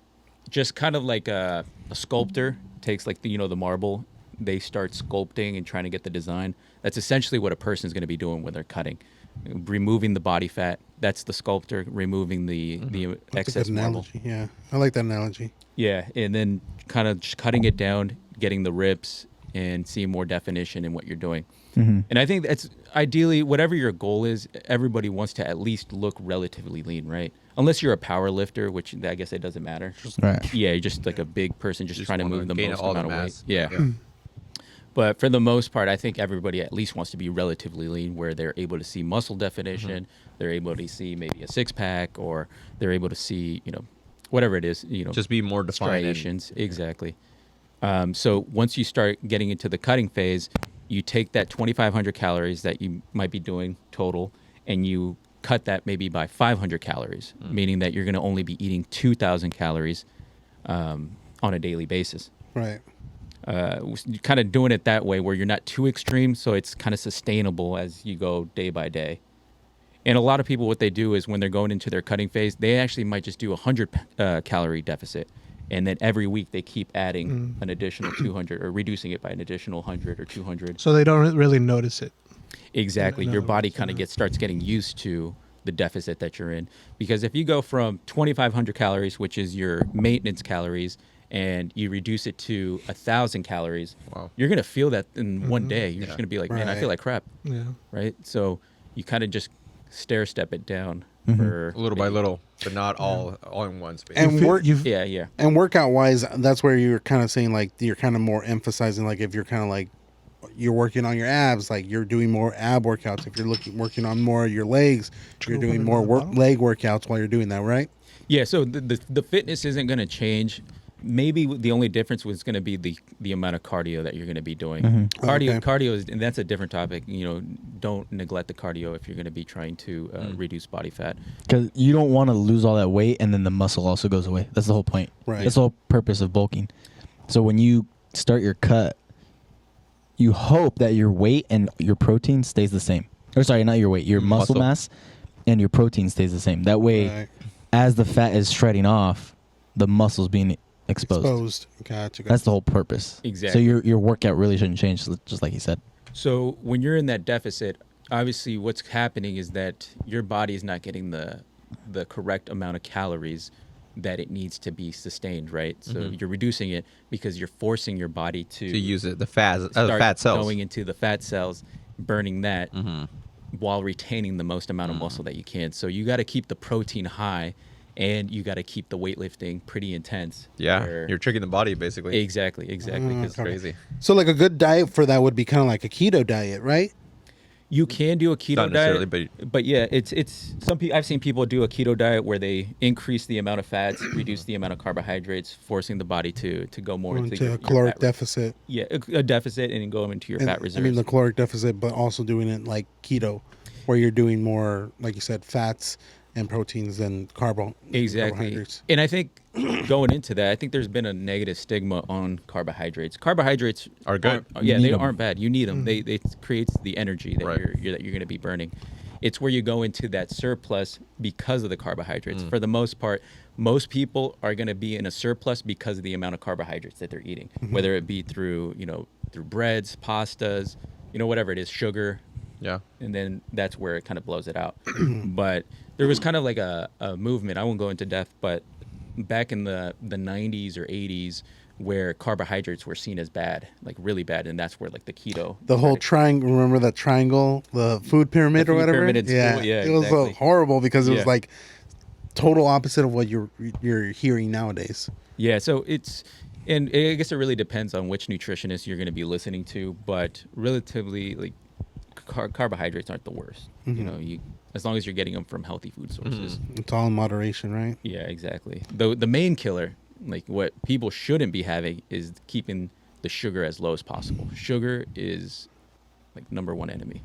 just kind of like a sculptor takes like the marble, they start sculpting and trying to get the design. That's essentially what a person is going to be doing when they're cutting. Removing the body fat, that's the sculptor removing the That's a excess good marble. analogy. Yeah, I like that analogy. Yeah, and then kind of just cutting it down, getting the rips, and seeing more definition in what you're doing. And I think that's ideally whatever your goal is. Everybody wants to at least look relatively lean, right? Unless you're a power lifter, which I guess it doesn't matter. Right. Yeah, you're just like a big person just trying to wanna move the gain most all the amount of weight. mass. Yeah. But for the most part, I think everybody at least wants to be relatively lean, where they're able to see muscle definition, they're able to see maybe a 6-pack, or they're able to see, whatever it is, Just be more defined. and- striations. Exactly. So once you start getting into the cutting phase, you take that 2,500 calories that you might be doing total, and you cut that maybe by 500 calories, meaning that you're going to only be eating 2,000 calories on a daily basis. Right. Kind of doing it that way where you're not too extreme, so it's kind of sustainable as you go day by day. And a lot of people, what they do is when they're going into their cutting phase, they actually might just do a 100 calorie deficit, and then every week they keep adding an additional 200 or reducing it by an additional 100 or 200. So they don't really notice it. Exactly. In Your other body words, kind of yeah. starts getting used to the deficit that you're in. Because if you go from 2,500 calories, which is your maintenance calories, and you reduce it to 1,000 calories, Wow. you're going to feel that in one day. You're just going to be like, man, I Right. feel like crap. Yeah. Right? So you kind of just stair step it down for Little by maybe- little, but not all in one space. And You've- work you've- Yeah. and workout wise, that's where you're kind of saying like you're kind of more emphasizing like if you're kind of like you're working on your abs, like you're doing more ab workouts. If you're working on more of your legs, you're True. doing more leg workouts while you're doing that, right? Yeah, so the fitness isn't going to change. Maybe the only difference was going to be the amount of cardio that you're going to be doing. Okay. Cardio is, and that's a different topic. Don't neglect the cardio if you're going to be trying to reduce body fat. Because you don't want to lose all that weight and then the muscle also goes away. That's the whole point. Right. That's the whole purpose of bulking. So when you start your cut, you hope that your weight and your protein stays the same. Or sorry, not your weight, your muscle Muscle. mass and your protein stays the same. That way, Right. as the fat is shredding off, the muscle's being exposed. Gotcha. That's the whole purpose. Exactly. So your workout really shouldn't change, just like you said. So when you're in that deficit, obviously what's happening is that your body is not getting the correct amount of calories that it needs to be sustained, right? So you're reducing it because you're forcing your body to use it, the fat start cells. going into the fat cells, burning that. while retaining the most amount of muscle that you can. So you got to keep the protein high, and you got to keep the weightlifting pretty intense. Yeah, where- you're tricking the body basically. exactly. 'cause Crazy. So like a good diet for that would be kind of like a keto diet, right? You can do a keto Not necessarily, diet, but yeah, it's some people. I've seen people do a keto diet where they increase the amount of fats, reduce the amount of carbohydrates, forcing the body to go more Into your a caloric fat deficit. Yeah, a deficit, and then go into your And, fat reserves. I mean the caloric deficit, but also doing it like keto, where you're doing more, like you said, fats and proteins than Exactly. carbohydrates. And I think going into that, I think there's been a negative stigma on carbohydrates. Carbohydrates Are good. Yeah, need they 'em. aren't bad. You need them. They creates the energy that Right. you're going to be burning. It's where you go into that surplus because of the carbohydrates. For the most part, most people are going to be in a surplus because of the amount of carbohydrates that they're eating, whether it be through through breads, pastas, whatever it is, sugar, Yeah. and then that's where it kind of blows it out. But there was kind of like a movement, I won't go into depth, but back in the 90s or 80s where carbohydrates were seen as bad, like really bad, and that's where like the keto, The whole triangle, remember that triangle, the food pyramid The or food whatever? pyramid in school, yeah, It was exactly. horrible because it was Yeah. like total opposite of what you're hearing nowadays. Yeah, so and I guess it really depends on which nutritionist you're going to be listening to, but relatively like carbohydrates aren't the worst. As long as you're getting them from healthy food sources. It's all in moderation, right? Yeah, exactly. The main killer, like what people shouldn't be having, is keeping the sugar as low as possible. Sugar is like number one enemy.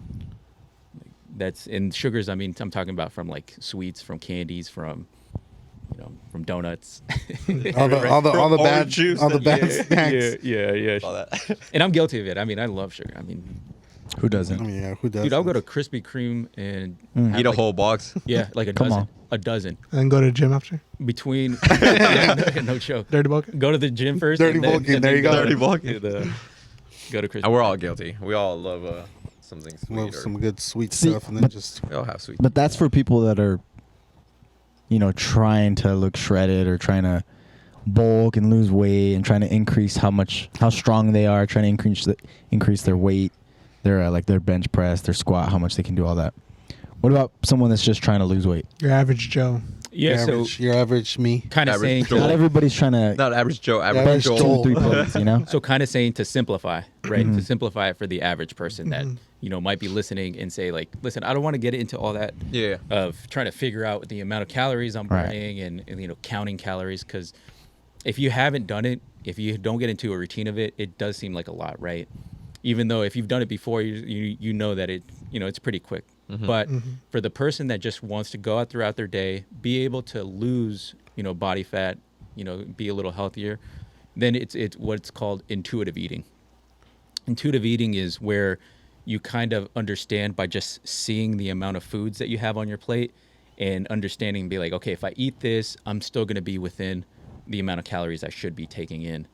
And sugars, I mean, I'm talking about from like sweets, from candies, from from donuts. All the bad Orange juice. all the bad snacks. yeah. All that. And I'm guilty of it. I mean, I love sugar. I mean, Who I doesn't? mean, yeah, who does? dude, I'll go to Krispy Kreme and have, Eat a like, whole box. Yeah, like a Come dozen. on. A dozen. And then go to the gym after. Between yeah, no joke. Dirty bucket. Go to the gym first. Dirty and then, Vulcan, and there then you go. Dirty to Vulcan. go to Krispy. And we're all guilty. We all love something sweet. Love or some good sweet See, stuff, and then but- just we all have sweet. But that's for people that are, trying to look shredded or trying to bulk and lose weight and trying to increase how strong they are, trying to increase their weight, their bench press, their squat, how much they can do all that. What about someone that's just trying to lose weight? Your average Joe. Yeah, your average me. kind of Average saying Joel. Not everybody's trying to Not average Joe. Average Average Joel. Joel. 2 3 plates, so kind of saying to simplify, right? Mm-hmm. To simplify it for the average person that might be listening and say like, listen, I don't want to get into all that Yeah. of trying to figure out the amount of calories I'm Right. burning and counting calories, because if you haven't done it, if you don't get into a routine of it, it does seem like a lot, right? Even though if you've done it before, you know that it's pretty quick. But for the person that just wants to go out throughout their day, be able to lose body fat, be a little healthier, then it's what's called intuitive eating. Intuitive eating is where you kind of understand by just seeing the amount of foods that you have on your plate and understanding, be like, okay, if I eat this, I'm still going to be within the amount of calories I should be taking in.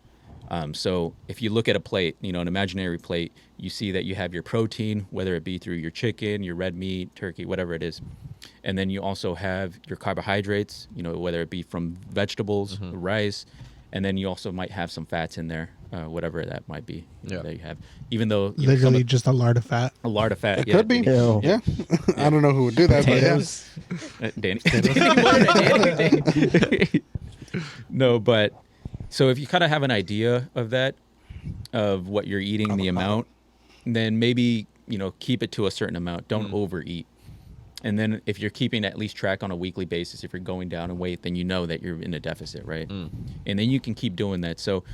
So if you look at a plate, an imaginary plate, you see that you have your protein, whether it be through your chicken, your red meat, turkey, whatever it is. And then you also have your carbohydrates, whether it be from vegetables, rice, and then you also might have some fats in there, whatever that might be that you have. Even though Literally just a lard of fat. a lard of fat. It could be. Ew. Yeah. I don't know who would do that, Potatoes. Danny. Danny. No, but so if you kind of have an idea of that, of what you're eating, the amount, then maybe, keep it to a certain amount. Don't overeat. And then if you're keeping at least track on a weekly basis, if you're going down in weight, then you know that you're in a deficit, right? And then you can keep doing that. So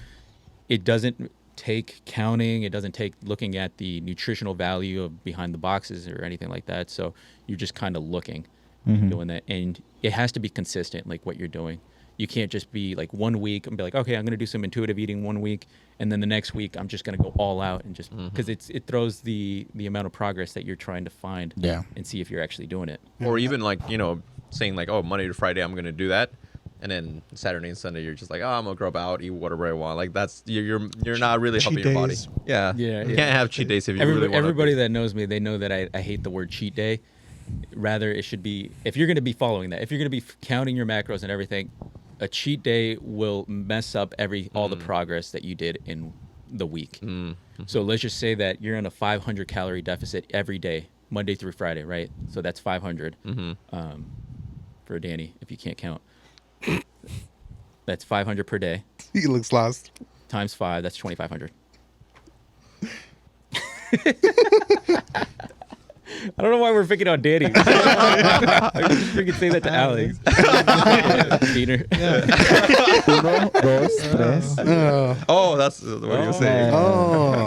it doesn't take counting. It doesn't take looking at the nutritional value of behind the boxes or anything like that. So you're just kind of looking, doing that. And it has to be consistent, like what you're doing. You can't just be like 1 week and be like, okay, I'm going to do some intuitive eating 1 week. And then the next week, I'm just going to go all out and just because it throws the amount of progress that you're trying to find and see if you're actually doing it. Or even like, saying like, oh, Monday to Friday, I'm going to do that. And then Saturday and Sunday, you're just like, oh, I'm going to grub out, eat whatever I want. Like that's, you're not really Cheat helping your body. days. Yeah. Yeah, You yeah. can't have cheat days if you Everybody, really want everybody that knows me, they know that I hate the word cheat day. Rather, it should be, if you're going to be following that, if you're going to be counting your macros and everything, a cheat day will mess up all the progress that you did in the week. So let's just say that you're in a 500 calorie deficit every day Monday through Friday, right? So that's 500 Mm-hmm. for Danny, if you can't count. That's 500 per day He looks lost. times 5. That's 2,500. I don't know why we're picking on Danny. I could freaking say that to Alex. Peter. Uno, dos, tres. Oh, that's what you were saying. Oh,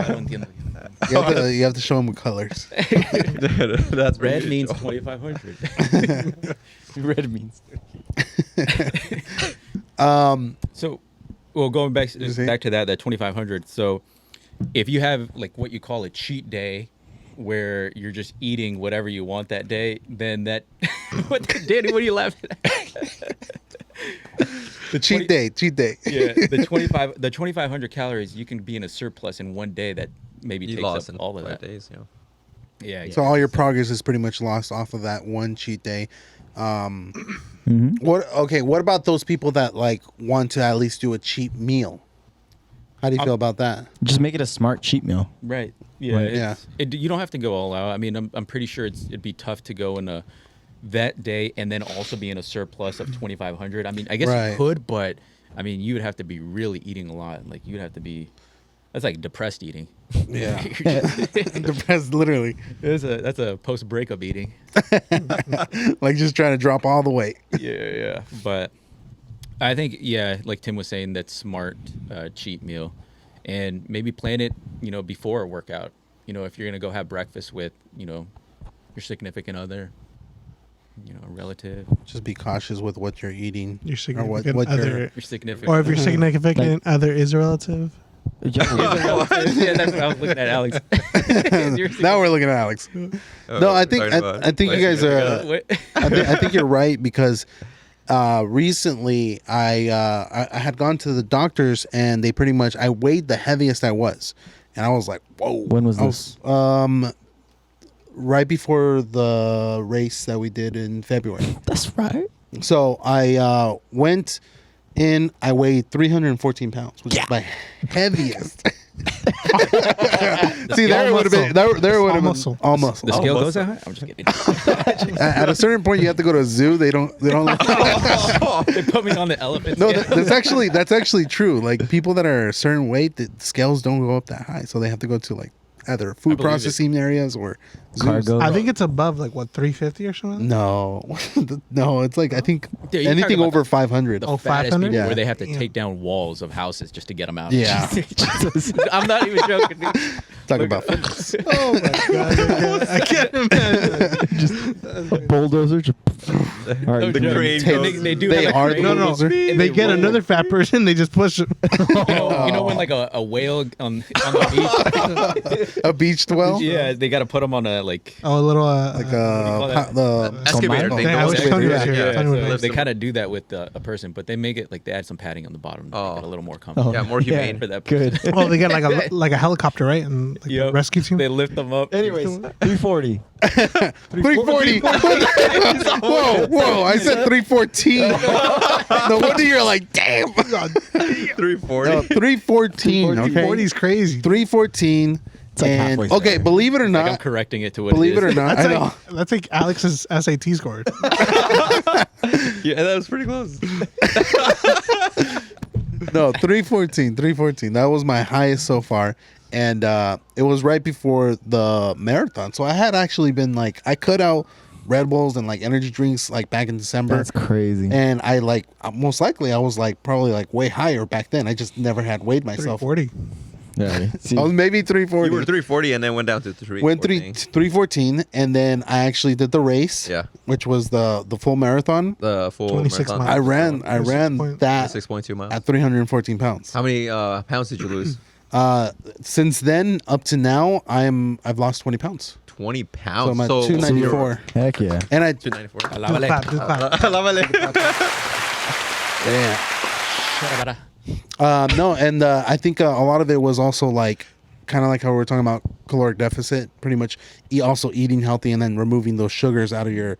you have to show him with colors. Red That's pretty means cool. 2,500. Red means. So, well, going back You see? back to that 2,500. So, if you have like what you call a cheat day, where you're just eating whatever you want that day, then that Danny, what are you laughing at? The cheat day. Yeah, the 2,500 calories you can be in a surplus in one day that maybe You takes lost up in all of 5 that. days. Yeah. So all your progress is pretty much lost off of that one cheat day. Mm-hmm. What about those people that like want to at least do a cheap meal? How do you feel about that? Just make it a smart cheat meal. Right. Yeah. Right. Yeah. You don't have to go all out. I mean, I'm pretty sure it'd be tough to go in that day and then also be in a surplus of 2,500. I mean, I guess Right. you could, but I mean, you would have to be really eating a lot. Like you'd have to be. That's like depressed eating. Yeah, depressed, literally. That's a post breakup eating. Like just trying to drop all the weight. Yeah. But I think like Tim was saying, that's smart cheat meal, and maybe plan it before a workout. If you're gonna go have breakfast with your significant other, a relative, Just be cautious with what you're eating. Your or what significant other, your significant. or if your significant other is a relative. yeah, that's what I was looking at, Alex. Now we're looking at Alex. No, I think you guys are. I think you're right because recently I had gone to the doctors and they pretty much I weighed the heaviest I was, and I was like, whoa. When was this? Right before the race that we did in February. That's right. So I went in. I weighed 314 pounds, which is my heaviest. See, there it would have been. There would have been muscle. all muscle. The scale Almost. goes that high? I'm just kidding. At a certain point, you have to go to a zoo. They don't. They put me on the elephant No, scale. that's actually true. Like people that are a certain weight, the scales don't go up that high, so they have to go to like either food believe it. processing areas or zoos. Cargo. I think it's above like what 350 or something. No, no, it's like I think Dude, you're anything talking over about 500. The Oh, fattest 500? people Yeah. where they have to Damn. take down walls of houses just to get them out. Yeah. I'm not even joking. Dude. Talking about fitness. Oh my god! I can't imagine. A bulldozer. Just, all right, The you can- crane goes. They do They have a are crane. No, no. bulldozer? And They get roll. another fat person. They just push it. You know when like a whale on the A beach dwell. beach? Yeah, they got to put them on a like. Oh, a little. Like call that? the Excavator Commando. thing. Yeah, I goes wish there. Tony was here. Yeah, Tony would so know. they kind of do that with a person, but they make it like they add some padding on the bottom to make it a little more comfortable. Yeah, more humane. For that person. Good. Oh, they get like a helicopter, right? And like Yep. the rescue team. They lift them up. Anyways, 340. 340. Whoa! I said 314. No wonder you're like, damn. 340. No, 314. Okay, 340 is crazy. 314. It's like And halfway okay, there. believe it or I'm not, correcting it to what believe it or is. not, I know. That's like Alex's SAT score. Yeah, that was pretty close. No, 314. That was my highest so far. And it was right before the marathon. So I had actually been like, I cut out Red Bulls and like energy drinks like back in December. That's crazy. And I like, most likely I was like probably like way higher back then. I just never had weighed myself. 340. Yeah. See, I was maybe 340. You were 340 and then went down to 314. Went 314, and then I actually did the race. Yeah. Which was the full marathon. The full 26 marathon. miles. I ran that 6.2 miles. at 314 pounds. How many pounds did you lose? Since then up to now, I've lost 20 pounds. 20 So pounds. I'm at 294. heck yeah. And I 294. Do clap, do clap. no, and I think a lot of it was also like kind of like how we were talking about caloric deficit. Pretty much, also eating healthy and then removing those sugars out of your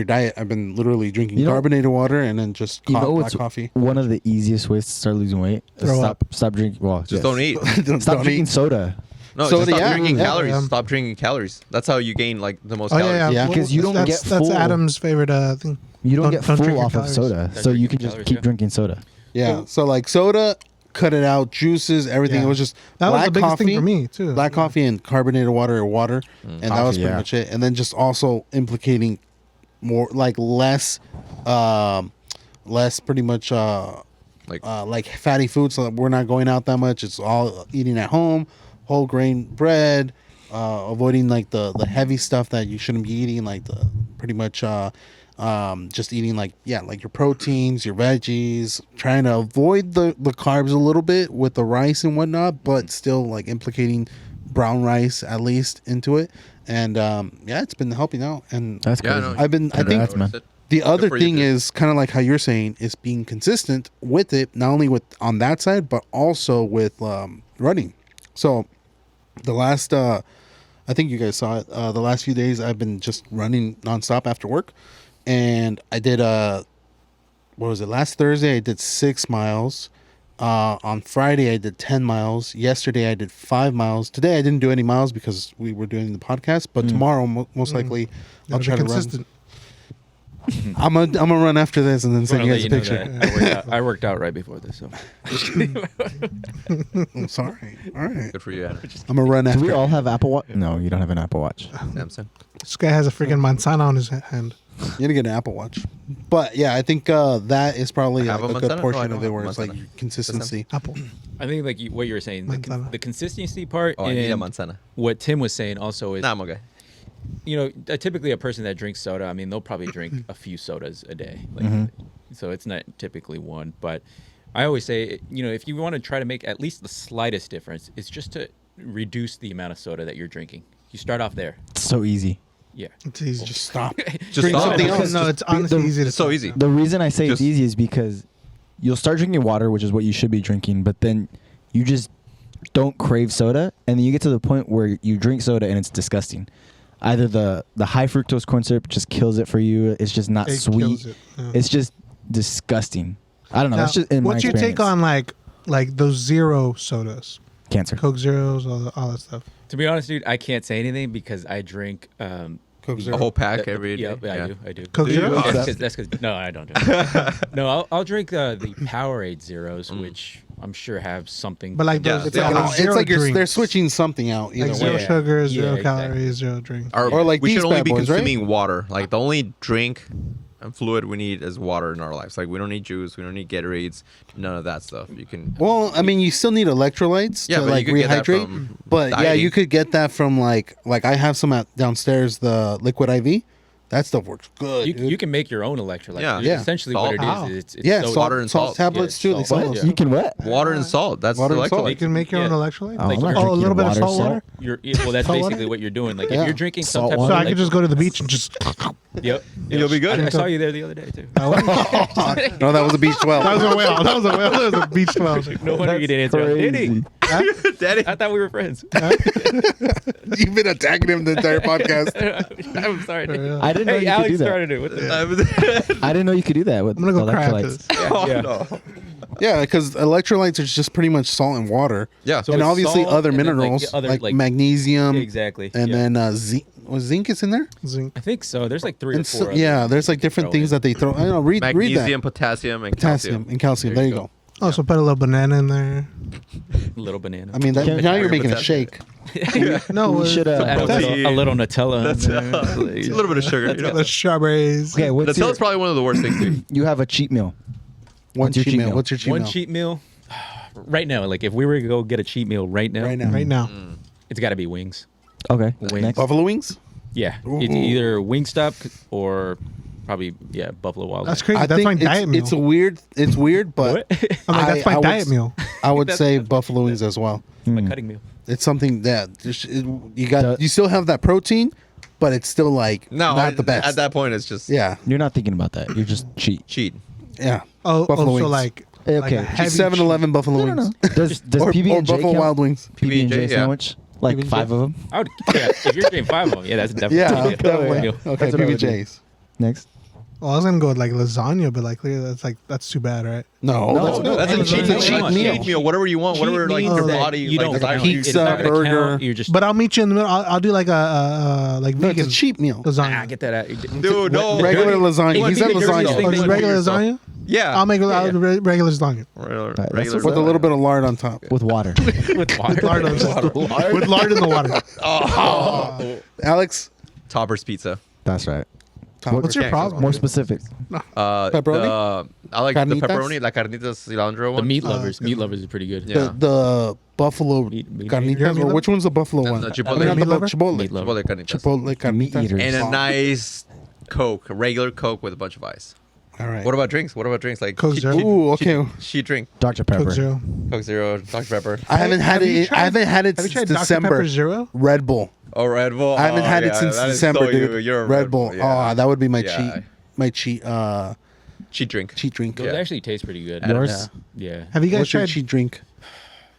diet. I've been literally drinking You know- carbonated water and then just You know black what's coffee. one of the easiest ways to start losing weight? Throw up. Stop drinking. Well, Just don't eat. Stop drinking soda. No, Soda, just stop yeah, drinking yeah. calories. Yeah. Stop drinking calories. That's how you gain like the most Oh calories. yeah, Yeah. Because you don't that's, get that's full. Adam's favorite thing. You don't Don't- get don't drink full your off of calories. soda, Don't so you drink can your just calories, keep yeah. drinking soda. Yeah. So like soda, cut it out. Juices, everything. Yeah. It was just That was black the biggest coffee, thing for me too. black coffee and carbonated water or water, and that was Coffee, pretty yeah. much it. And then just also implicating more like less pretty much like fatty foods, so that we're not going out that much. It's all eating at home, whole grain bread, avoiding like the heavy stuff that you shouldn't be eating, like the pretty much just eating like your proteins, your veggies, trying to avoid the carbs a little bit with the rice and whatnot, but still like implicating brown rice at least into it. And it's been helping out. And That's Yeah, crazy. no, I think Congrats, man. the other for you, thing dude. is kind of like how you're saying is being consistent with it, not only with on that side, but also with running. So the last, I think you guys saw it. The last few days, I've been just running nonstop after work, and I did what was it? Last Thursday, I did 6 miles. On Friday, I did 10 miles. Yesterday, I did 5 miles. Today, I didn't do any miles because we were doing the podcast. But tomorrow, most likely, I'll Gotta try be to run. consistent. I'm gonna run after this and then Just send wanna you let guys a you know picture. that I worked out right before this, so I'm sorry. All right. Good for you, Adam. I'm gonna run Do after. we all have Apple Watch? No, you don't have an Apple Watch. Samsung. This guy has a freaking manzana on his hand. You're gonna get an Apple Watch. But yeah, I think that is probably I have like a a good manzana? portion No, I don't of it have where a it's like manzana. your consistency. Apple. I think like what you were saying, Manzana. the consistency part, Oh, I need a and manzana. what Tim was saying also is, Nah, I'm okay. you know, typically a person that drinks soda, I mean, they'll probably drink a few sodas a day, like, so it's not typically one. But I always say, you know, if you want to try to make at least the slightest difference, it's just to reduce the amount of soda that you're drinking. You start off there, It's so easy. yeah. It's easy. Just stop. Just Drink stop. something else. No, it's honestly easy to It's so stop. easy. The reason I say Just- it's easy is because you'll start drinking water, which is what you should be drinking, but then you just don't crave soda, and then you get to the point where you drink soda and it's disgusting. Either the high fructose corn syrup just kills it for you. It's just not It sweet. kills it, yeah. It's just disgusting. I don't know. Now, That's just in my what's your take experience. on like those zero sodas, Cancer? Coke Zeros, all that stuff? To be honest, dude, I can't say anything because I drink Coke A Zero. whole pack every day. Yep, I do. Coke Do you? Zero? Okay. That's because no, I don't do it. No, I'll drink the Powerade Zeros, which I'm sure have something. But like Yeah, those, It's Yeah, like, no, it's like drinks. they're switching something out either like way. zero Yeah. sugar, Yeah, zero exactly. calories, zero drink. Or like we these should only bad be boys, right? consuming water. Like the only drink and fluid we need is water in our lives. Like we don't need juice, we don't need Gatorades, none of that stuff. You can. Well, I mean, you still need electrolytes Yeah, to but you like could get that rehydrate. from But yeah, dieting. you could get that from like I have some downstairs, the liquid IV. That stuff works good. you, dude. you can make your own electrolyte. Yeah. Which is Yeah. essentially Salt. what it Wow. is. It's yeah, soda. salt, water and salt. tablets Yeah, too. They salt. sell. Yeah. You can what? Water and salt. That's Water and the salt. You can make your own Yeah. electrolyte. Oh, Like I'm not you're- drinking a little bit of water, salt water. Well, that's Salt basically water? what you're doing. Like Yeah. if you're drinking some Salt type water? So of I could just go to the beach and just. Yep. You'll be good. I saw you there the other day too. No, that was a beach 12. That was a whale. That was a whale. That was a beach 12. No wonder you didn't answer. Did he? Crazy. Daddy. I thought we were friends. You've been attacking him the entire podcast. I'm sorry. dude. I didn't know Hey, you Alex could do that. started it. What the? I didn't know you could do that with I'm gonna go cry after electrolytes. this. Oh, Yeah. no. Yeah, because electrolytes are just pretty much salt and water. Yeah. So and it's obviously salt other and then, like, minerals other, like, like- magnesium. Exactly. And yeah. then zinc is in there. Zinc. I think so. There's like 3 or And 4. so, yeah, there's like different throw things in. that they throw. I know. Read Magnesium, that. potassium, and Potassium calcium. and calcium. There There you you go. go. Oh, so put a little banana in there. Little banana. I mean, Can- now you're Potassium. making a shake. No, We should Add a Potassium. little Nutella. That's in there. it's a little bit of sugar. You know? the strawberries. Okay, what's your, Nutella's probably one of the worst things. Dude. you have a cheat meal. One What's your cheat meal? What's your cheat One meal? cheat meal. Right now, like if we were to go get a cheat meal right now, Right now. Right now. it's got to be wings. Okay. Wings. Next. Buffalo wings. Yeah, it's Ooh. either Wingstop or probably Buffalo Wild That's Wings. crazy. I That's my think diet meal. it's a weird. It's weird, but What? I'm like, that's I my would diet s- meal. I would That's- say buffalo wings as well. My cutting meal. It's something that you got. The- You still have that protein, but it's still like No, not the best. At that point, it's just Yeah, You're not thinking about that. You're just cheat. cheat. yeah. Oh, Buffalo so wings. like Okay. like a heavy 7-Eleven buffalo No, no, wings. no. Does or, PB or and J Buffalo count? Wild Wings. PB and J yeah. sandwich? Like PB&J? 5 of them. I would, if you're getting 5 of them, yeah, that's definitely Yeah, a definitely. meal. Okay, That's what I would do. PBJs. Next. Well, I was gonna go with like lasagna, but like that's too bad, right? No, No, that's no, good. That's a Anything cheat, you cheat, want. cheat meal. Whatever you want, whatever like means your that body you like don't desires. Pizza, it's not gonna burger. count. You're just But I'll meet you in the middle. I'll do like a like No, it's vegan a cheap meal. lasagna. get that out. Dude, no. Regular lasagna. It He said would be the dirtiest lasagna. thing Oh, that just you regular yourself. lasagna. Yeah. I'll make yeah. regular lasagna Regular, that's regular With a little bit of lard on top. With water. with water. Lard on top. With lard in the water. Alex, Topper's Pizza. That's right. What's your Yeah, problem? More specific. Pepperoni? I like Carnitas? the pepperoni, la carnitas cilantro The one. meat lovers. Meat lovers is pretty good. Yeah. the buffalo Meat- meat carnitas, eater? or which one's the buffalo one? the Chipotle. I mean, not Meat the lover? Chipotle. Meat lover. Chipotle carnitas. Chipotle Meat carnitas. eaters. And a Oh, nice Coke, a regular Coke with a bunch of ice. All right. What about drinks? What about drinks? Like Coke Zero? Ooh, okay. Sheet drink. Dr. Pepper. Coke Zero. Coke Zero, Dr. Pepper. I haven't had Have you it. tried- I haven't had it Have you since tried Dr. December. Pepper Zero? Red Bull. Oh, Red Bull. I haven't Oh, had it yeah, since that is December, so dude. You're a Red Bull. Yeah. Oh, that would be my Yeah. cheat Cheat drink. cheat drink. Those Yeah. actually taste pretty good. Yours? Yeah. Have you guys What's your tried? cheat drink?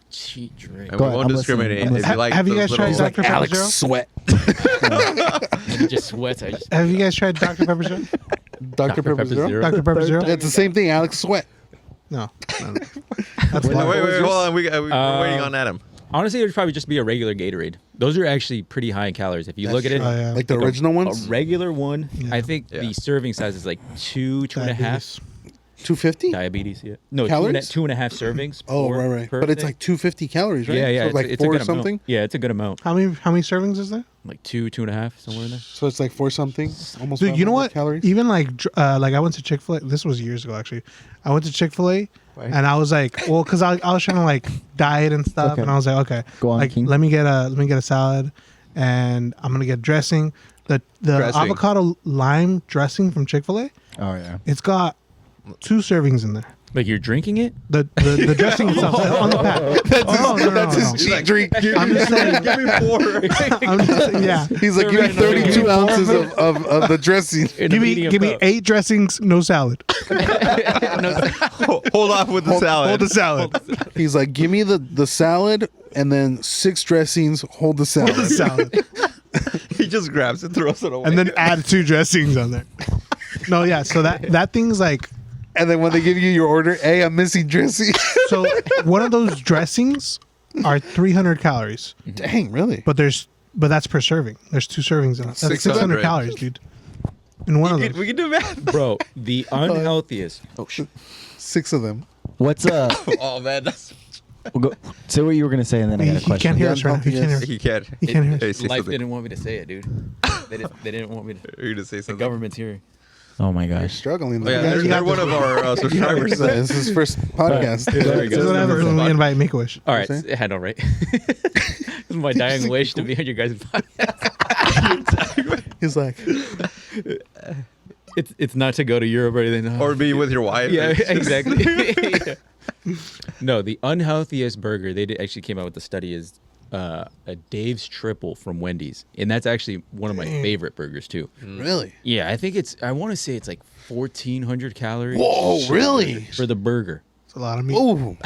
Cheat drink. And Go we ahead, won't I'm discriminate. listening. If you like Have you those guys tried little- Dr. Pepper Alex Zero? Sweat. It just sweats. I just Have you guys tried Dr. Pepper Zero? Dr. Pepper Zero. Dr. Pepper Zero? It's the same thing. Alex Sweat. No. That's Wait, why. wait, hold on. We're waiting on Adam. honestly, it would probably just be a regular Gatorade. Those are actually pretty high in calories. If you look at it, true. Oh, yeah. Like the like original a ones. regular one, I think Yeah. the serving size is like two and a half. Diabetes. 250. Diabetes, yeah. No, Calories? two and a half servings. Oh, per- right. per But it's thing. like 250 calories, right? yeah, yeah. So it's, like it's a four good something. amount. Yeah, it's a good amount. How many servings is there? Like two and a half, somewhere in there. So it's like four something. Almost. Dude, you know 500 what? Calories. Even like I went to Chick-fil-A. This was years ago, actually. I went to Chick-fil-A, and I was like, well, because I was trying to like diet and stuff, Okay. and I was like, okay, Go on, like King. let me get a salad, and I'm gonna get dressing. The Dressing. avocado lime dressing from Chick-fil-A. Oh, yeah. It's got 2 servings in there. Like you're drinking it? The dressing itself on the pack. That's his cheat drink. I'm just saying. Give me 4. I'm just saying, yeah. He's like, give me 32 ounces of the dressing. In a Give me medium cup. 8 dressings, no salad. Hold off with the salad. Hold the salad. He's like, give me the salad and then 6 dressings. Hold the salad. Hold the salad. He just grabs it, throws it away. And then add 2 dressings on there. No, yeah. So that thing's like, And then when they give you your order, hey, I'm missing dressing. so one of those dressings are 300 calories, Dang, really? but that's per serving. There's 2 servings in it. That's 600. 600 calories, dude. In one of those. we can do math. Bro, the unhealthiest. Oh shit. 6 of them. What's Oh man, that's we'll go, say what you were gonna say, and then I got a He question. can't hear us right now. He can't hear us. he can't. He can't hear us. Hey, say Life something. didn't want me to say it, dude. They didn't want me to. You're gonna say The something. government's here. Oh my You're gosh. struggling. Oh, yeah, though. they're, you got they're one the- of our subscribers. This is his first podcast. There we This is what happens when we invite Make-A-Wish. All right, What I know, right? This is my dying wish to be on your guys' podcast. He's like, It's not to go to Europe or anything. Or be with your wife. Yeah, exactly. Yeah. No, the unhealthiest burger actually came out with the study is a Dave's Triple from Wendy's, and that's actually one of my favorite burgers too. really? Yeah, I think I want to say it's like 1,400 calories. Whoa, really? For the burger. It's a lot of meat. Ooh.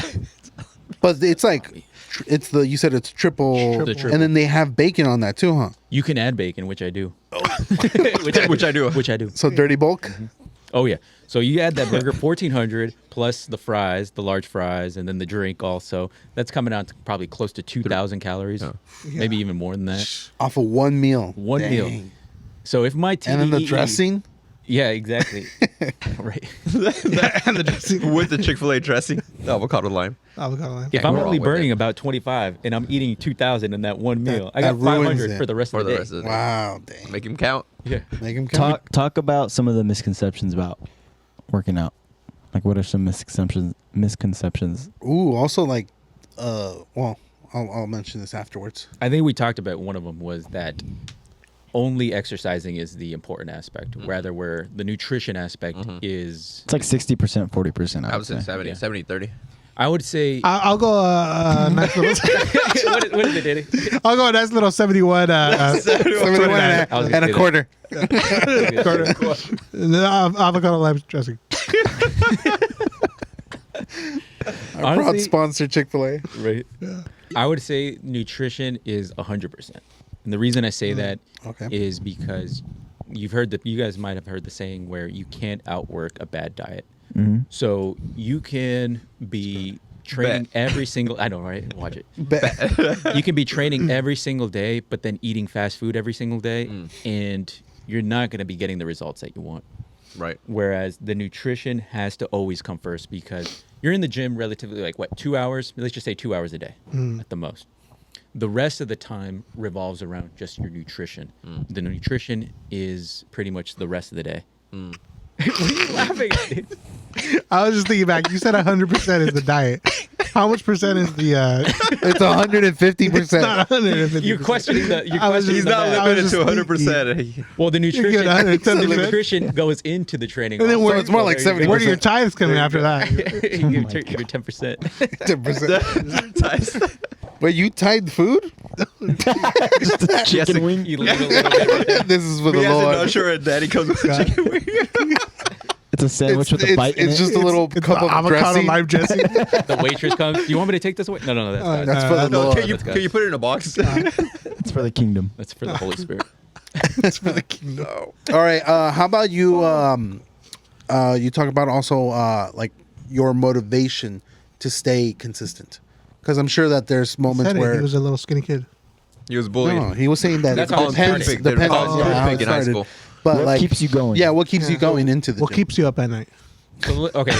But it's like, you said it's triple, The triple. and then they have bacon on that too, huh? You can add bacon, which I do. Which I do. Which I do. So dirty bulk. Oh yeah. So you add that burger 1,400 plus the fries, the large fries, and then the drink also. That's coming out to probably close to 2,000 calories, maybe even more than that. Off of one meal. One meal. Dang. So if my TDE, And then the dressing. yeah, exactly, right. And the dressing. With the Chick-fil-A dressing, the avocado lime. Avocado lime. If I'm we're only all with burning it. about 25 and I'm eating 2,000 in that one meal, I that got ruins 500 it for the rest For of the the day. rest of the day. Wow, dang. Make him count. Yeah. Make him count. Talk about some of the misconceptions about working out. Like, what are some misconceptions? Ooh, also like, well, I'll mention this afterwards. I think we talked about one of them was that only exercising is the important aspect, rather where the nutrition aspect is. It's like 60%, 40%. I would say say. 70, Yeah. 70, 30. I would say. I'll go nice little. what is it, Danny? I'll go a nice little 71. 71 I was and gonna a say quarter. Avocado lime dressing. Our proud Honestly- sponsor, Chick-fil-A. Right. I would say nutrition is 100%. And the reason I say that Okay. is because you guys might have heard the saying where you can't outwork a bad diet. Mhm. So you can be training every single. I know, right? Watch it. You can be training every single day, but then eating fast food every single day, and you're not going to be getting the results that you want. Right. Whereas the nutrition has to always come first because you're in the gym relatively like what 2 hours? Let's just say 2 hours a day at the most. The rest of the time revolves around just your nutrition. The nutrition is pretty much the rest of the day. What are you laughing at? Dude? I was just thinking back. You said 100% is the diet. How much percent is the? It's 150%. It's not 150. You're questioning the. You're I was questioning He's the not math. I was limited to just 100%. Well, the You're nutrition, good, 110%. the nutrition goes into the training. And then also. where- it's more like There you 70%. go. Where do your tithes coming after that? Your 10%. 10%. Wait, you tied food? Chicken wing. You leave a little bit. This is for Me the as an Lord. usher and daddy comes with a chicken wing. It's a sandwich with a bite in it's it. just a little It's cup the of avocado dressing. lime dressing. The waitress comes. Do you want me to take this away? No, that's God. That's for the No, Lord. can you put it in a box? It's for the kingdom. That's for the Holy Spirit. It's for the kingdom. All right. How about you? You talk about also like your motivation to stay consistent, because I'm sure that there's moments Said it. where He was a little skinny kid. He was bullied. no, he was saying that That's it how it's depends. started. Depends How it's on how started it in high started. school. But What like keeps you going? Yeah, what keeps you going into the What gym? keeps you up at night? So, okay,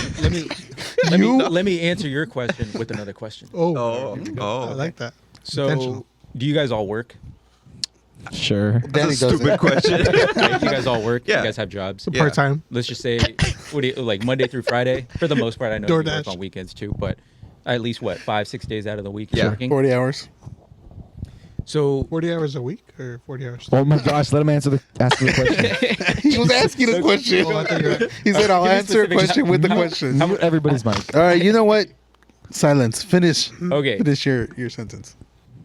let me answer your question with another question. Oh, I oh. like that. So, Intentional. do you guys all work? Sure. Danny That's a does stupid it. question. Right? You guys all work? Yeah. You guys have jobs? Yeah. Part time. Let's just say, what do you, like Monday through Friday? For the most part, I know you work DoorDash. on weekends too, but at least what 5-6 days out of the week Yeah. you're working. 40 hours. So 40 hours a week or 40 hours? Oh my gosh! Let him ask the question. He was asking a question. Oh, I thought you were- He said, "I'll Give me answer a specific- question with the how- question." Mute everybody's mic. All right. You know what? Silence. Finish. Okay. Finish your sentence.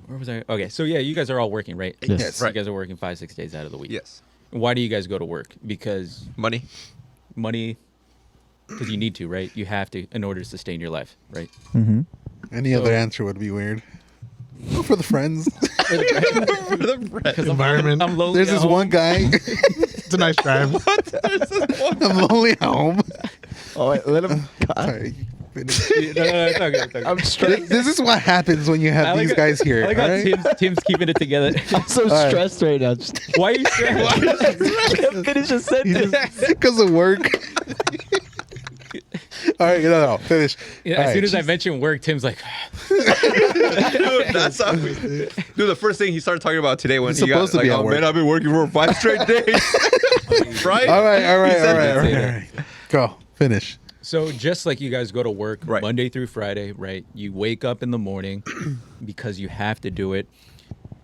where was I? Okay, so yeah, you guys are all working, right? Yes. Yes. You guys are working 5-6 days out of the week. Yes. Why do you guys go to work? Because Money. money. Because you need to, right? You have to in order to sustain your life, right? Mm-hmm. Any other answer would be weird. Go for the friends. Because Environment. I'm lonely. There's at this home. one guy. It's a nice drive. I'm lonely at home. Oh, wait, let him. Sorry. Finish. No, it's okay, it's okay. I'm stressed. This is what happens when you I have like these how- guys here. I like all how right? Tim's keeping it together. I'm so right. stressed right now. Just Why are you stressed? can't finish a sentence. Because of work. All right, no, finish. Yeah, All as right. soon as I mention work, Tim's like, Dude, that's how dude, the first thing he started talking about today when He's he got supposed to like, be at oh work. man, I've been working for 5 straight days. Right? All right, all right, He said all right, that. all right, all right. Go. Finish. so just like you guys go to work Right. Monday through Friday, right? You wake up in the morning because you have to do it.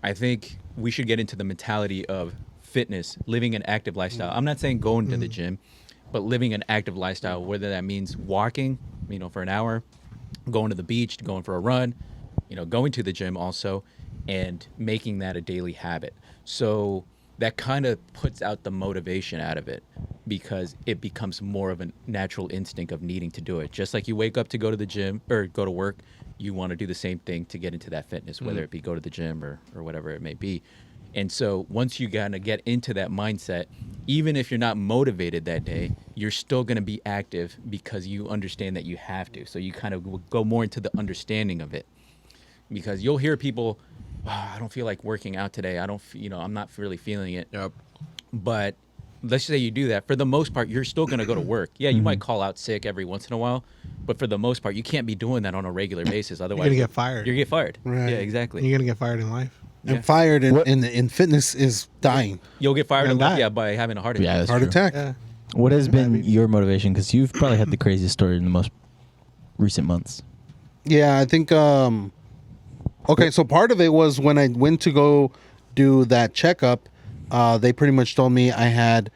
I think we should get into the mentality of fitness, living an active lifestyle. I'm not saying going to the gym, but living an active lifestyle, whether that means walking, for an hour, going to the beach, going for a run, going to the gym also, and making that a daily habit. So that kind of puts out the motivation out of it because it becomes more of a natural instinct of needing to do it. Just like you wake up to go to the gym or go to work, you want to do the same thing to get into that fitness, whether it be go to the gym or whatever it may be. And so once you kind of get into that mindset, even if you're not motivated that day, you're still going to be active because you understand that you have to. So you kind of will go more into the understanding of it because you'll hear people, I don't feel like working out today. I'm not really feeling it. Yep. But let's say you do that. For the most part, you're still going to go to work. Yeah, you might call out sick every once in a while, but for the most part, you can't be doing that on a regular basis. Otherwise, gonna get fired. You're going to get fired. Right. Yeah, exactly. You're going to get fired in life. And Yeah. fired What- in fitness is dying. You'll get fired And that- by having a heart attack. Yeah, that's Heart true. attack. Yeah. What has been mean- your motivation? Because you've probably had the craziest story in the most recent months. Yeah, I think. Okay, so part of it was when I went to go do that checkup. They pretty much told me I had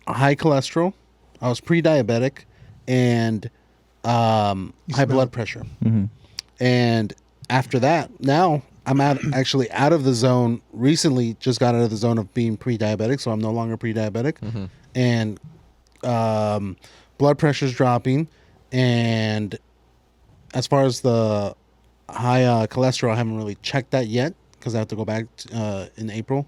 high cholesterol. I was pre-diabetic and high smell blood it. pressure. Mm-hmm. And after that, now I'm actually out of the zone. Recently, just got out of the zone of being pre-diabetic, so I'm no longer pre-diabetic, and blood pressure's dropping. And as far as the high cholesterol, I haven't really checked that yet because I have to go back in April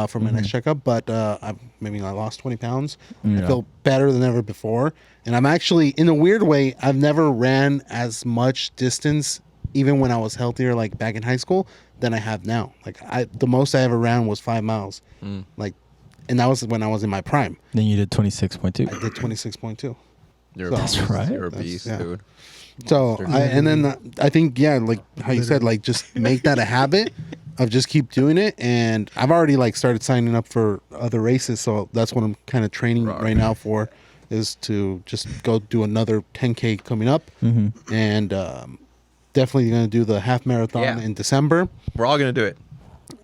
for my next checkup. But I lost 20 pounds. I Yeah. feel better than ever before, and I'm actually, in a weird way, I've never ran as much distance, even when I was healthier, like back in high school, than I have now. Like the most I ever ran was 5 miles, like, and that was when I was in my prime. Then you did 26.2. I did 26.2. You're So- a That's beast. right. You're a That's- beast, yeah. dude. So I think like how you said, like just make that a habit of just keep doing it. And I've already like started signing up for other races, so that's what I'm kind of training right now for, is to just go do another 10K coming up, and definitely gonna do the half marathon Yeah. in December. We're all gonna do it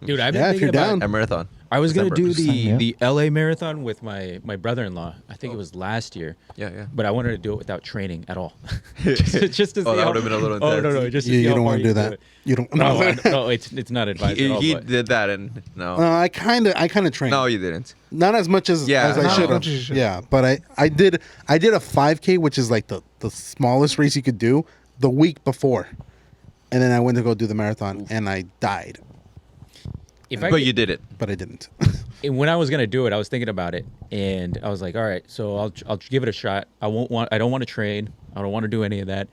Dude, I've been Yeah, if thinking you're about down. at marathon. I was gonna December. do Yeah. the LA marathon with my brother-in-law. I think it was last year. Yeah, yeah. But I wanted to do it without training at all. just to see Oh, that how- would've been a little Oh no, intense. no, just to You, see you how don't far want to do can that. it. You don't. No, no, it's not advised at all. He but- did that, and no, I kind of trained. no, you didn't. Not as much as, Yeah, as I not as should much as you have. should. Yeah, but I did a 5K, which is like the smallest race you could do, the week before, and then I went to go do the marathon, and I died, if I But could- you did it. but I didn't. And when I was gonna do it, I was thinking about it, and I was like, all right, so I'll give it a shot. I don't want to train. I don't want to do any of that.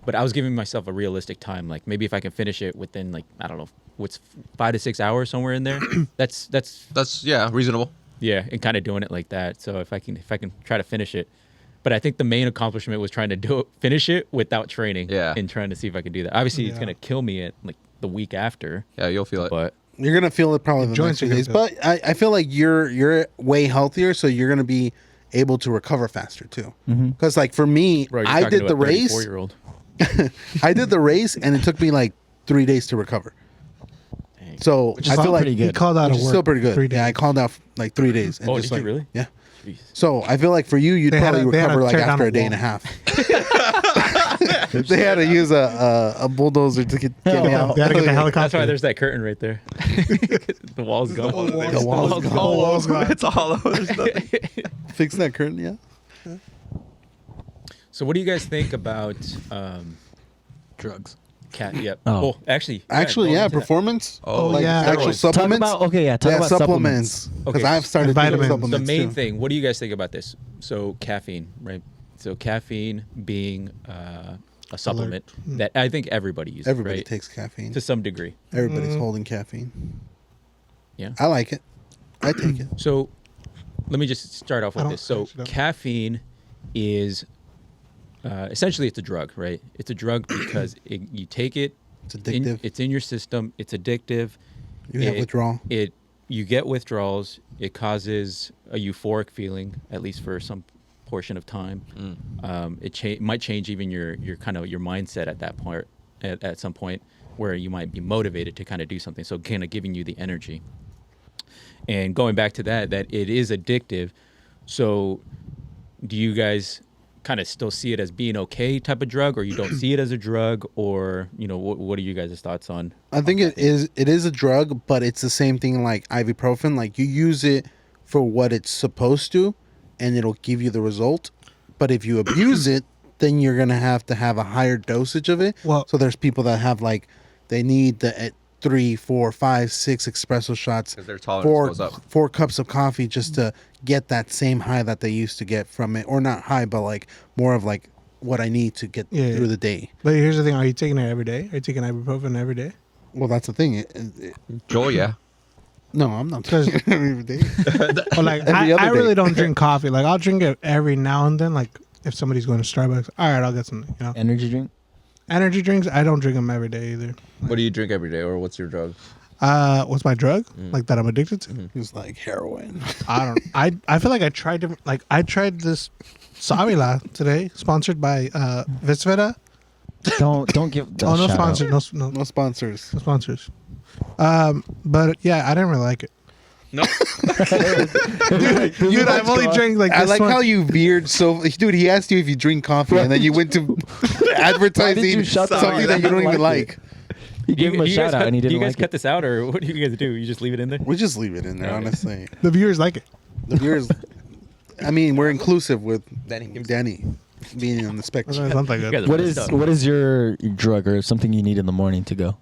But I was giving myself a realistic time, like maybe if I can finish it within, like, I don't know, what's 5 to 6 hours, somewhere in there. that's That's reasonable. yeah, and kind of doing it like that. So if I can try to finish it. But I think the main accomplishment was trying to finish it without training. Yeah. And trying to see if I could do that. Obviously, it's Yeah. gonna kill me at like the week after. Yeah, you'll feel it. But You're gonna feel it probably the next joints few are gonna days, feel but I feel like you're way healthier, so you're gonna be able to recover faster too. Because like for me, bro, you're I talking did to the a race. 34-year-old. I did the race, and it took me like 3 days to recover. Dang. So is I still feel like pretty He good. called out which of is work. still pretty good. 3 days. Yeah, I called out like 3 days. And Oh, just did you like, really? Yeah. Jeez. So I feel like for you, you'd They had probably to- they had to recover like tear down after a a day wall. and a half. They had to use a bulldozer to get me out. They had to get the helicopter. That's why there's that curtain right there. The wall's gone. The wall's gone. wall's gone. It's hollow. There's nothing. Fix that curtain, yeah. So what do you guys think about Drugs. Yep. Oh. Well, actually, Actually, going yeah, into that. performance. Oh, like yeah. actual Steroids. supplements. Talk about yeah, supplements. supplements. Because Okay. I've started And taking vitamins. supplements The main too. thing. What do you guys think about this? So caffeine, right? So caffeine being a supplement that I think everybody uses. Everybody right? takes caffeine. to some degree. Everybody's holding caffeine. Yeah. I like it. I take it. So let me just start off I with don't this. So actually don't. caffeine is essentially it's a drug, right? It's a drug because you take it. It's addictive. It's in your system. It's addictive. You have withdrawal. You get withdrawals. It causes a euphoric feeling, at least for some portion of time. It might change even your kind of your mindset at that point, at some point where you might be motivated to kind of do something. So kind of giving you the energy. And going back to that it is addictive. So do you guys kind of still see it as being okay type of drug, or you don't see it as a drug, or what are you guys' thoughts on? I think it is a drug, but it's the same thing like ibuprofen. Like you use it for what it's supposed to, and it'll give you the result. But if you abuse it, then you're gonna have to have a higher dosage of it. Well- so there's people that have like they need the 3, 4, 5, 6 espresso shots, 'Cause their tolerance goes up. 4 cups of coffee just to get that same high that they used to get from it, or not high, but like more of like what I need to get Yeah. through the day. But here's the thing: are you taking it every day? Are you taking ibuprofen every day? Well, that's the thing. Joel, yeah. No, I'm not 'Cause- taking it every day. Or like Every other I day. really don't drink coffee. Like I'll drink it every now and then. Like if somebody's going to Starbucks, all right, I'll get something. You know, Energy drink. energy drinks. I don't drink them every day either. What do you drink every day, or what's your drug? What's my drug? Like that I'm addicted to? It's like heroin. I don't. I feel like I tried different. Like I tried this Savila today, sponsored by Visveda. Don't give. The Oh, no shout out. sponsor. No No sponsors. sponsors. But yeah, I didn't really like it. No. Dude, I've only drank like this I like one. how you veered so, dude. He asked you if you drink coffee, and then you went to advertising you shut the something fuck that you up? don't I even like like. He gave him a shout out, and he do didn't you guys like cut it. this out, or what do you guys do? You just leave it in there? We just leave it in there, Okay. honestly. The viewers like it. The viewers. I mean, we're inclusive with Danny. Danny being on the That's spectrum. not that You good. guys are What messed is up. what is your drug or something you need in the morning to go?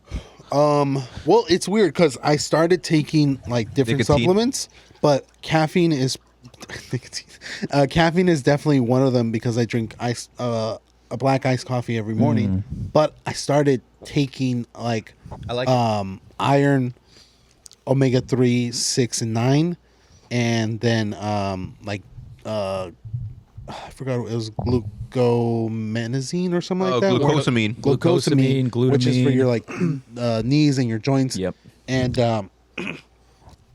Well, it's weird because I started taking like different Nicotine? supplements, but caffeine is caffeine is definitely one of them because I drink a black iced coffee every morning. But I started taking like I like it. iron, omega 3, 6, and 9, and then I forgot it was glucomanazine or something like that. Glucosamine. Glucosamine, which is for glutamine. your like knees and your joints. Yep. And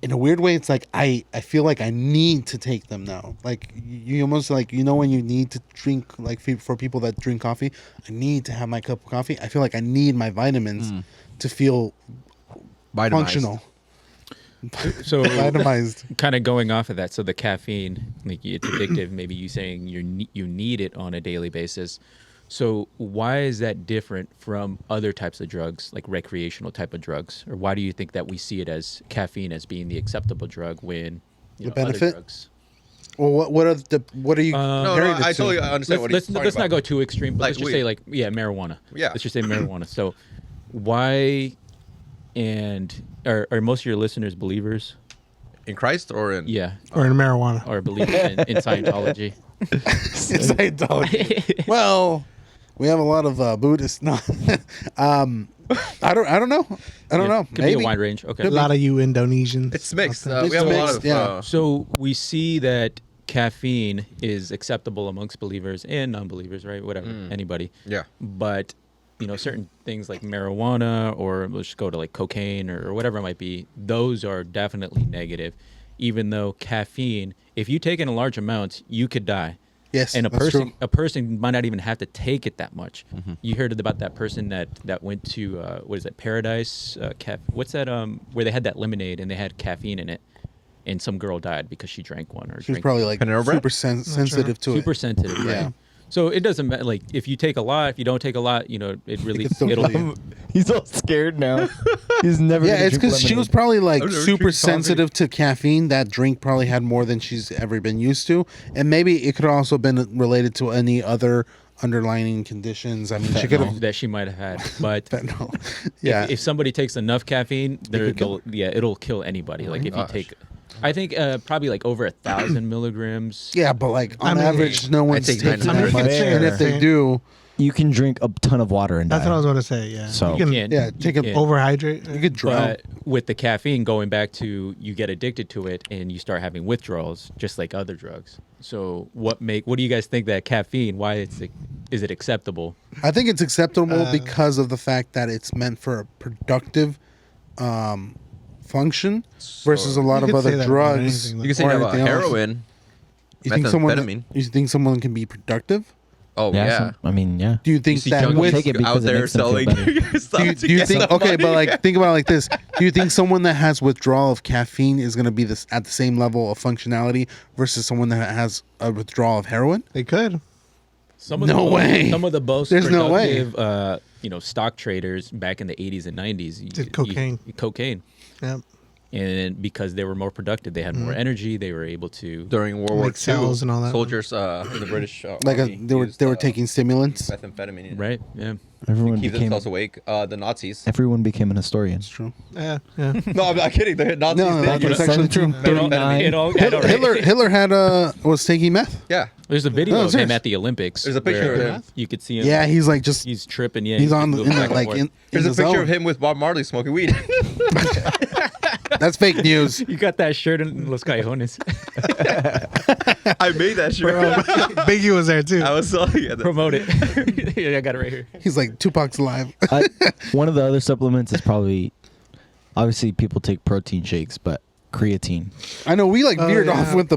in a weird way, it's like I feel like I need to take them now. Like you almost like when you need to drink, like for people that drink coffee, I need to have my cup of coffee. I feel like I need my vitamins to feel Vitamized. functional, So vitamized. kind of going off of that, so the caffeine, like it's addictive. Maybe you saying you need it on a daily basis. So why is that different from other types of drugs, like recreational type of drugs, or why do you think that we see it as caffeine as being the acceptable drug when The other benefit? drugs? Well, what are you No, comparing it I to? totally understand what he's Let's talking not about. go too extreme, but Like let's just weed. say like marijuana. Yeah. Let's just say marijuana. So why and are most of your listeners believers? In Christ or in? Yeah. Or in marijuana. Or believers in Scientology. Scientology. Well, we have a lot of Buddhists. No, I don't know. I don't know. Could Maybe. be a wide range. Okay. A lot of you Indonesians. It's mixed. out there. We have a lot mixed, of. yeah. So we see that caffeine is acceptable amongst believers and non-believers, right? Whatever, anybody. Yeah. But certain things like marijuana, or let's just go to like cocaine or whatever it might be, those are definitely negative. Even though caffeine, if you take in a large amount, you could die. Yes, And that's true. a person might not even have to take it that much. You heard about that person that went to what is it, Paradise? What's that? Where they had that lemonade and they had caffeine in it, and some girl died because she drank one or She was drank probably like Panera Bread? super sensitive to super it. sensitive. Yeah. Right? So it doesn't matter. Like if you take a lot, if you don't take a lot, it really could still it'll. kill you. He's all scared now. He's never. Yeah, gonna it's drink because she lemonade. was probably like I've never super drank coffee. sensitive to caffeine. That drink probably had more than she's ever been used to, and maybe it could have also been related to any other underlying conditions. I mean, she could have. that she might have had, but No. Yeah. if somebody takes enough caffeine, it'll kill anybody. Like if you gosh. take, I think probably like over 1,000 milligrams. Yeah, but like on I mean, average, no one's take taking 900. that much, Fair. and if they do, You can drink a ton of water and That's die. what I was going to say. Yeah. So- you can Can't- yeah, take you a can't. overhydrate. you could drown. But with the caffeine, going back to you get addicted to it and you start having withdrawals, just like other drugs. So what do you guys think that caffeine? Why is it acceptable? I think it's acceptable because of the fact that it's meant for a productive function versus a lot You of could say other that about drugs. anything, You can say or that about anything else. heroin. You think someone? methamphetamine. You think someone can be productive? Oh yeah. I mean, yeah. Do you think see that junkies with take it because out it there makes them feel selling better. stuff to do you get think some okay, but money. like think about it like this: do you think someone that has withdrawal of caffeine is going to be this at the same level of functionality versus someone that has a withdrawal of heroin? They could. Some of No the way. Some of the most There's no way. productive, stock traders back in the 80s and 90s Did cocaine. cocaine, Yeah. and because they were more productive, they had more energy. They were able to. during World War Make cells II, and all that. soldiers in the British Like Army they used, were taking stimulants. methamphetamine, Right. Yeah. Everyone Keep became themselves awake. The Nazis. everyone became an historian. It's true. Yeah. Yeah. No, I'm not kidding. The Nazis No, did that's use actually true. 1739. Hitler had was taking meth. Yeah. There's a video No, of him serious. at the Olympics. There's a picture where of him. You could see him. Yeah, he's like just He's tripping. Yeah. he's on moving in the, back and like forth. in There's the a picture zone. of him with Bob Marley smoking weed. That's fake news. You got that shirt in Los Callejones. I made that shirt. Biggie was there too. I was selling it. Promote it. Yeah, I got it right here. He's like Tupac's alive. One of the other supplements is probably, obviously people take protein shakes, but creatine. I know we like veered yeah. off with the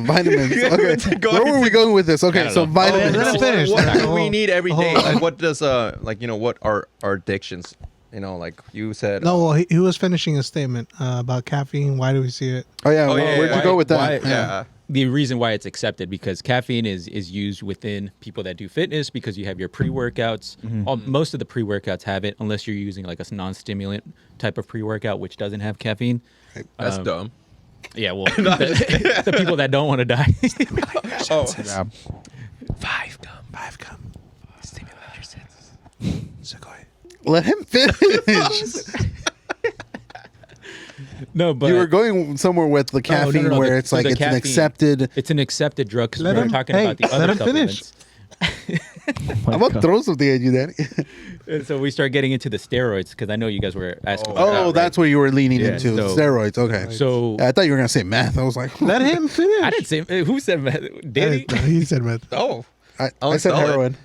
vitamins. Okay, Go where ahead. were we going with this? I Okay, don't so know. vitamins. let him finish. What That's do the we whole- need every the day? whole- Like, what does what are our addictions? Like you said. No, well, he was finishing a statement about caffeine. Why do we see it? Oh yeah, Oh, yeah, where'd yeah, you go with that? why- Yeah. The reason why it's accepted because caffeine is used within people that do fitness because you have your pre-workouts. Most of the pre-workouts have it unless you're using like a non-stimulant type of pre-workout which doesn't have caffeine. That's dumb. Yeah, well, the people that don't want to die. Oh, Five gum. Stimulate your senses. Sequoia. Let him finish. No, but You were going somewhere with the caffeine no, where the- it's so like the it's an caffeine- accepted. it's an accepted drug because Let we're him- talking hey, about the let other him finish. supplements. I'm gonna throw something at you, Danny. And so we start getting into the steroids because I know you guys were asking. Oh, about that, Oh, right? that's what you were leaning Yeah, into. so- Steroids. Okay. So I thought you were gonna say meth. I was like, Let him finish. I didn't say who said Danny. He said meth. Oh, I said saw it. heroin.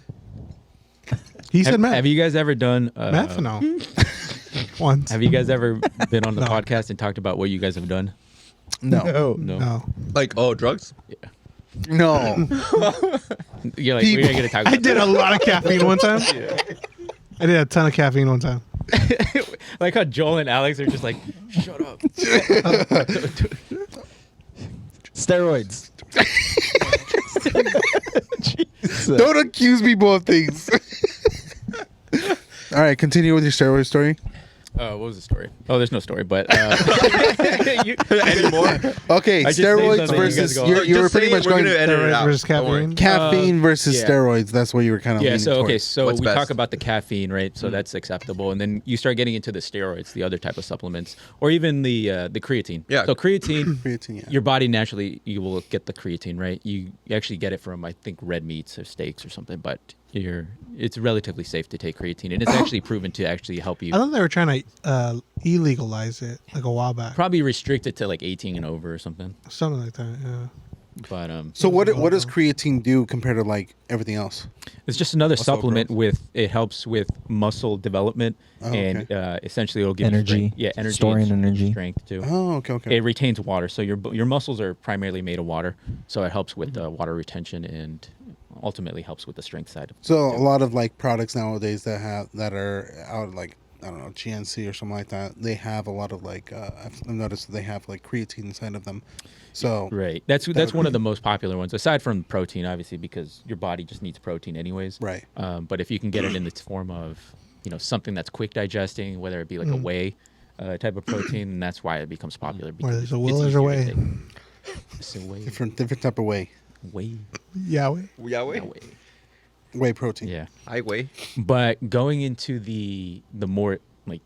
He said meth. Have you guys ever done Meth? No. Once. Have you guys ever been on the No. podcast and talked about what you guys have done? No. No. like drugs. No. You're like, we're gonna talk about I did a lot of caffeine one time. I did a ton of caffeine one time. like how Joel and Alex are just like, shut up. Steroids. Don't accuse people of things. All right, continue with your steroid story. What was the story? Oh, there's no story, but Anymore? Okay, I just say steroids something, you guys versus go you on. you were Just pretty say much we're going gonna edit it Steroids out. versus Don't worry. caffeine. caffeine versus yeah. steroids. That's what you were kind of yeah. leaning So okay, towards. so What's we best? talk about the caffeine, right? So that's acceptable, and then you start getting into the steroids, the other type of supplements, or even the creatine. Yeah. So creatine, Creatine, yeah. your body naturally you will get the creatine, right? You actually get it from I think red meats or steaks or something, but it's relatively safe to take creatine, and it's actually proven to actually help you. I thought they were trying to illegalize it like a while back. Probably restrict it to like 18 and over or something. Something like that. Yeah. But So what does creatine do compared to like everything else? it's just another Muscle supplement growth. with it helps with muscle development Oh, and essentially it'll give you Energy. strength. Yeah, energy, Storing and energy. strength too. Oh, okay. It retains water, so your muscles are primarily made of water, so it helps with water retention and ultimately helps with the strength side. So a lot of like products nowadays that are out like I don't know GNC or something like that. They have a lot of like I've noticed that they have like creatine inside of them. So Right. That's one of the most popular ones, aside from protein, obviously, because your body just needs protein anyways. Right. But if you can get it in its form of, something that's quick digesting, whey it be like a whey type of protein, and that's why it becomes popular. Where there's a it's will, there's a easier way. to take. It's a whey. different type of whey Yahweh. Yahweh. whey protein. Yeah. I weigh. But going into the more like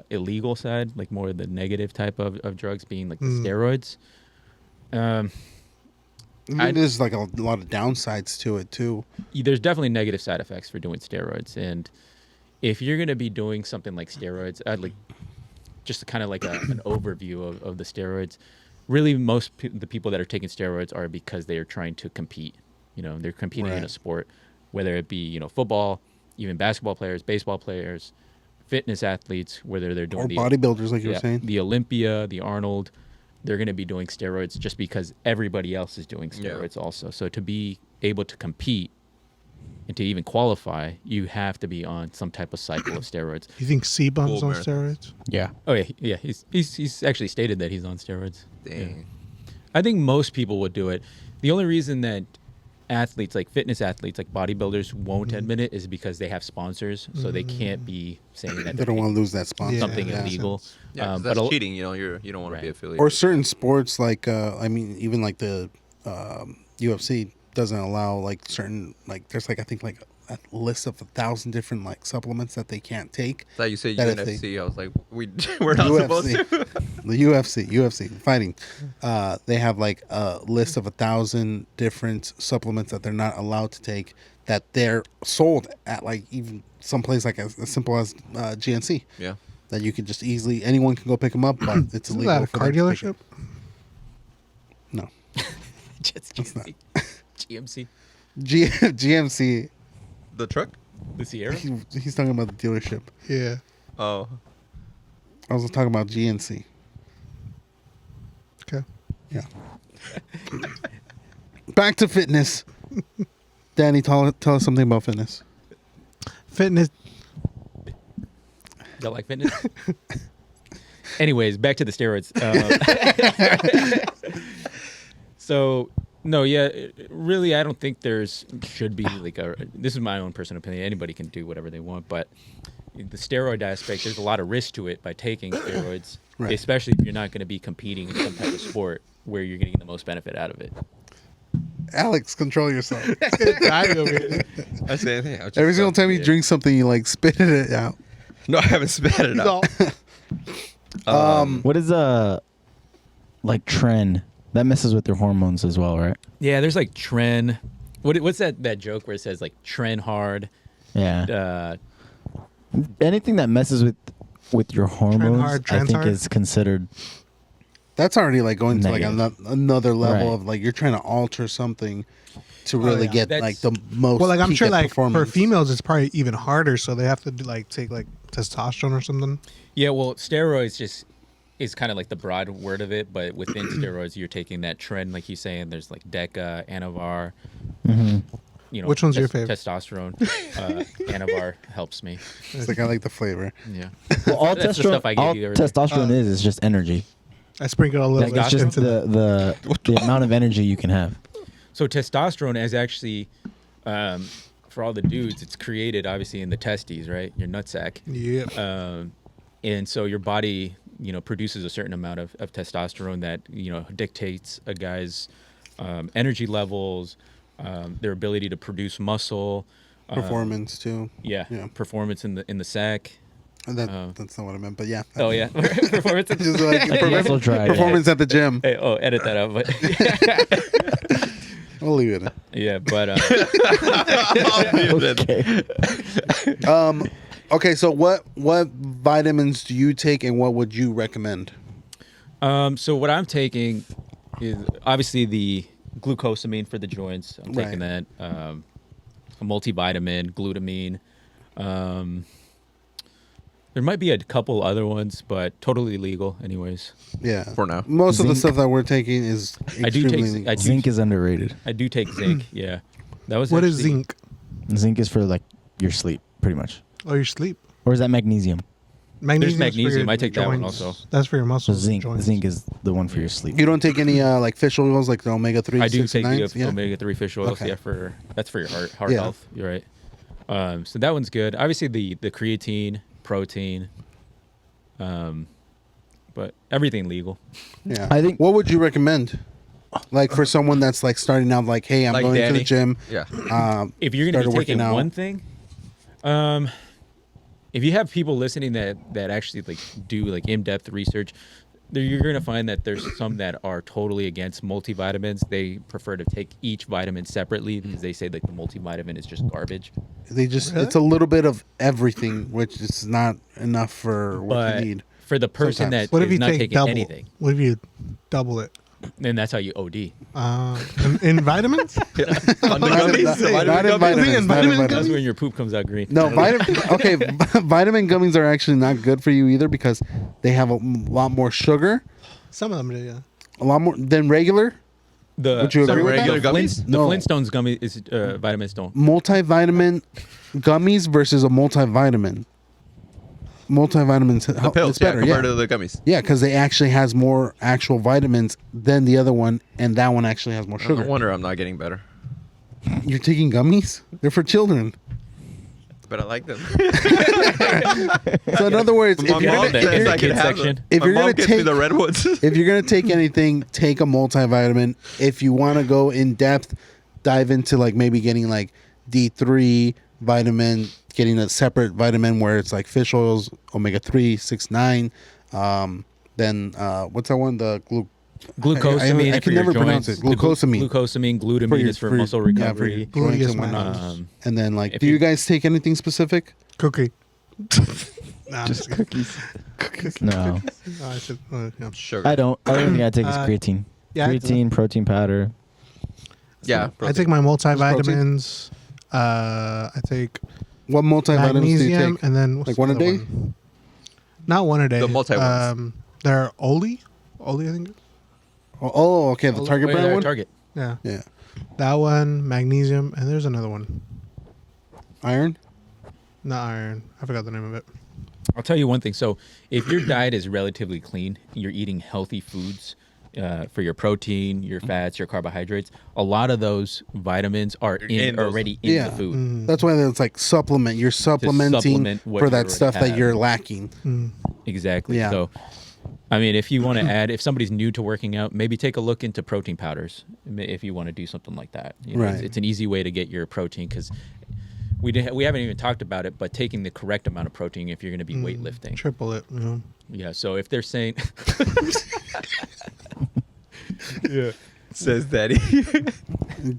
illegal side, like more the negative type of drugs, being like the steroids. I mean, there's like a lot of downsides to it too. There's definitely negative side effects for doing steroids, and if you're going to be doing something like steroids, I'd like just kind of like an overview of the steroids. Really, the people that are taking steroids are because they are trying to compete. They're competing in a Right. sport, whether it be football, even basketball players, baseball players, fitness athletes, whether they're doing Or bodybuilders, like you were saying. the Olympia, the Arnold. They're going to be doing steroids just because everybody else is doing Yeah. steroids also. So to be able to compete and to even qualify, you have to be on some type of cycle of steroids. You think C-Bum's Full on marathon. steroids? Yeah. Oh yeah. He's actually stated that he's on steroids. Dang. I think most people would do it. The only reason that athletes, like fitness athletes, like bodybuilders, won't admit it is because they have sponsors, so they can't be saying that They don't want to lose that sponsor. something Yeah. illegal. Yeah, 'cause But that's a- cheating. You don't want to be Right. affiliated. Or certain sports, like I mean, even like the UFC doesn't allow like certain like there's like I think like a list of 1,000 different like supplements that they can't take. I thought you said that if UFC. I was like, we're not supposed to. The UFC fighting. They have like a list of 1,000 different supplements that they're not allowed to take that they're sold at like even some place like as simple as GNC Yeah. that you can just easily anyone can go pick them up, but it's Isn't illegal. that a for car them to take dealership? it. No, Just GMC. GMC. GMC. The truck. The Sierra. He's talking about the dealership. Yeah. Oh. I was talking about GNC. Okay. Yeah. Back to fitness. Danny, tell us something about fitness. Fitness. Y'all like fitness? Anyways, back to the steroids. So no, yeah, really, I don't think should be like this is my own personal opinion. Anybody can do whatever they want, but the steroid aspect, there's a lot of risk to it by taking steroids, Right. especially if you're not going to be competing in some type of sport where you're getting the most benefit out of it. Alex, control yourself. Dying over here. I say anything. Every single time you drink something, you like spit it out. No, I haven't spat it out. What is like tren? That messes with your hormones as well, right? Yeah, there's like tren. What's that joke where it says like tren hard? Yeah. Anything that messes with your hormones, hard, I trans think hard? is considered. That's already like going to like Negative. another level Right. of like you're trying to alter something to really yeah. get That's- like the most. Well, like I'm peak sure at like for performance. females it's probably even harder, so they have to do, like take like testosterone or something. Yeah, well, steroids just is kind of like the broad word of it, but within steroids, you're taking that trend, like you're saying. There's like Deca, Anavar. You know, Which one's your favorite? Testosterone. Anavar helps me. It's like I like the flavor. Yeah. Well, all That's the stuff I gave all you earlier. testosterone is just energy. I sprinkle a little Like, bit it's just into the the amount of energy you can have. So testosterone is actually, for all the dudes, it's created obviously in the testes, right? Your nutsack. yeah. And so your body, produces a certain amount of testosterone that, dictates a guy's energy levels, their ability to produce muscle, Performance too. yeah, Yeah. performance in the sack. And that's not what I meant, but yeah. Oh yeah, performance. Just like Like muscle drive. performance at the gym. Hey, edit that out. But We'll leave it. yeah, but Okay. Okay, so what vitamins do you take, and what would you recommend? so what I'm taking is obviously the glucosamine for the joints. I'm taking that. A multivitamin, glutamine. There might be a couple other ones, but totally legal, anyways. Yeah, For now. most of the Zinc. stuff that we're taking is I do extremely. take Zinc is underrated. I do take zinc. Yeah, that was What is actually- zinc? Zinc is for like your sleep, pretty much. Oh, your sleep. Or is that magnesium? Magnesium. magnesium. I take that one also. That's for your So muscles. and zinc. joints. Zinc is the one for your sleep. You don't take any like fish oils, like the omega 3. I do take the Yeah. omega-3 fish oils. Okay. Yeah, that's for your heart Yeah. health. You're right. So that one's good. Obviously the creatine, protein, but everything legal. Yeah. I think- What would you recommend? Like for someone that's like starting out, like, hey, I'm Like going to Danny. the gym. Yeah. If you're going to Started be taking working out. one thing, if you have people listening that actually like do like in-depth research, you're going to find that there's some that are totally against multivitamins. They prefer to take each vitamin separately because they say that the multivitamin is just garbage. They just Really? it's a little bit of everything, which is not enough for what But you need. for the person Sometimes. that What if is you not take taking double? anything, What if you double it? then that's how you OD. In vitamins? On the Not in- gummies? not in Vitamin gummies? vitamins, in not in vitamin vitamins. That's when your poop comes out green. No, okay, vitamin gummies are actually not good for you either because they have a lot more sugar, Some of them do, yeah. a lot more than regular. The Would you agree with regular that? gummies? The No. Flintstones gummy is vitamins don't. Multivitamin gummies versus a multivitamin. Multivitamins, The pills, it's better, compared to the gummies. Yeah, because they actually has more actual vitamins than the other one, and that one actually has more No sugar. wonder I'm not getting better. You're taking gummies? They're for children. But I like them. So in other words, My if you're mom gonna, the- if says you're, I can kid have section. them. If My you're mom gonna gets me take- the red ones. if you're gonna take anything, take a multivitamin. If you want to go in depth, dive into like maybe getting like D3 vitamin, getting a separate vitamin where it's like fish oils, omega 3, 6, 9. Then what's that one? The Glucosamine I for can your never pronounce joints. it. Glucosamine. Glucosamine, glutamine For your- is for for your- muscle yeah, for your recovery. joints Gluteus and whatnot. maximus. And then like, If do you you- guys take anything specific? Cookie. Nah, just cookies. No, I said, yeah. Sugar. I don't. The only thing I take is Uh, creatine. Yeah, Creatine, protein powder. Yeah. I take my multivitamins. I take What multivitamins do you magnesium, take? and then what's Like one the a other day? one? Not one a day. The multi ones. They're Oli. Oli, I think. Oh, okay, the Target Oh, brand yeah, one. Target. Yeah, Yeah, that one, magnesium, and there's another one. iron. Not iron. I forgot the name of it. I'll tell you one thing. So if your diet is relatively clean, you're eating healthy foods for your protein, your fats, your carbohydrates. A lot of those vitamins are In those- already in Yeah. the food. Mm. That's why it's like supplement. You're supplementing supplement what for you that already stuff that have. you're lacking. Exactly. Yeah. So, I mean, if you want to add, if somebody's new to working out, maybe take a look into protein powders if you want to do something like that. You know, Right. it's an easy way to get your protein because we haven't even talked about it, but taking the correct amount of protein if you're going to be weightlifting. Triple it. You know? Yeah. So if they're saying, Says Daddy.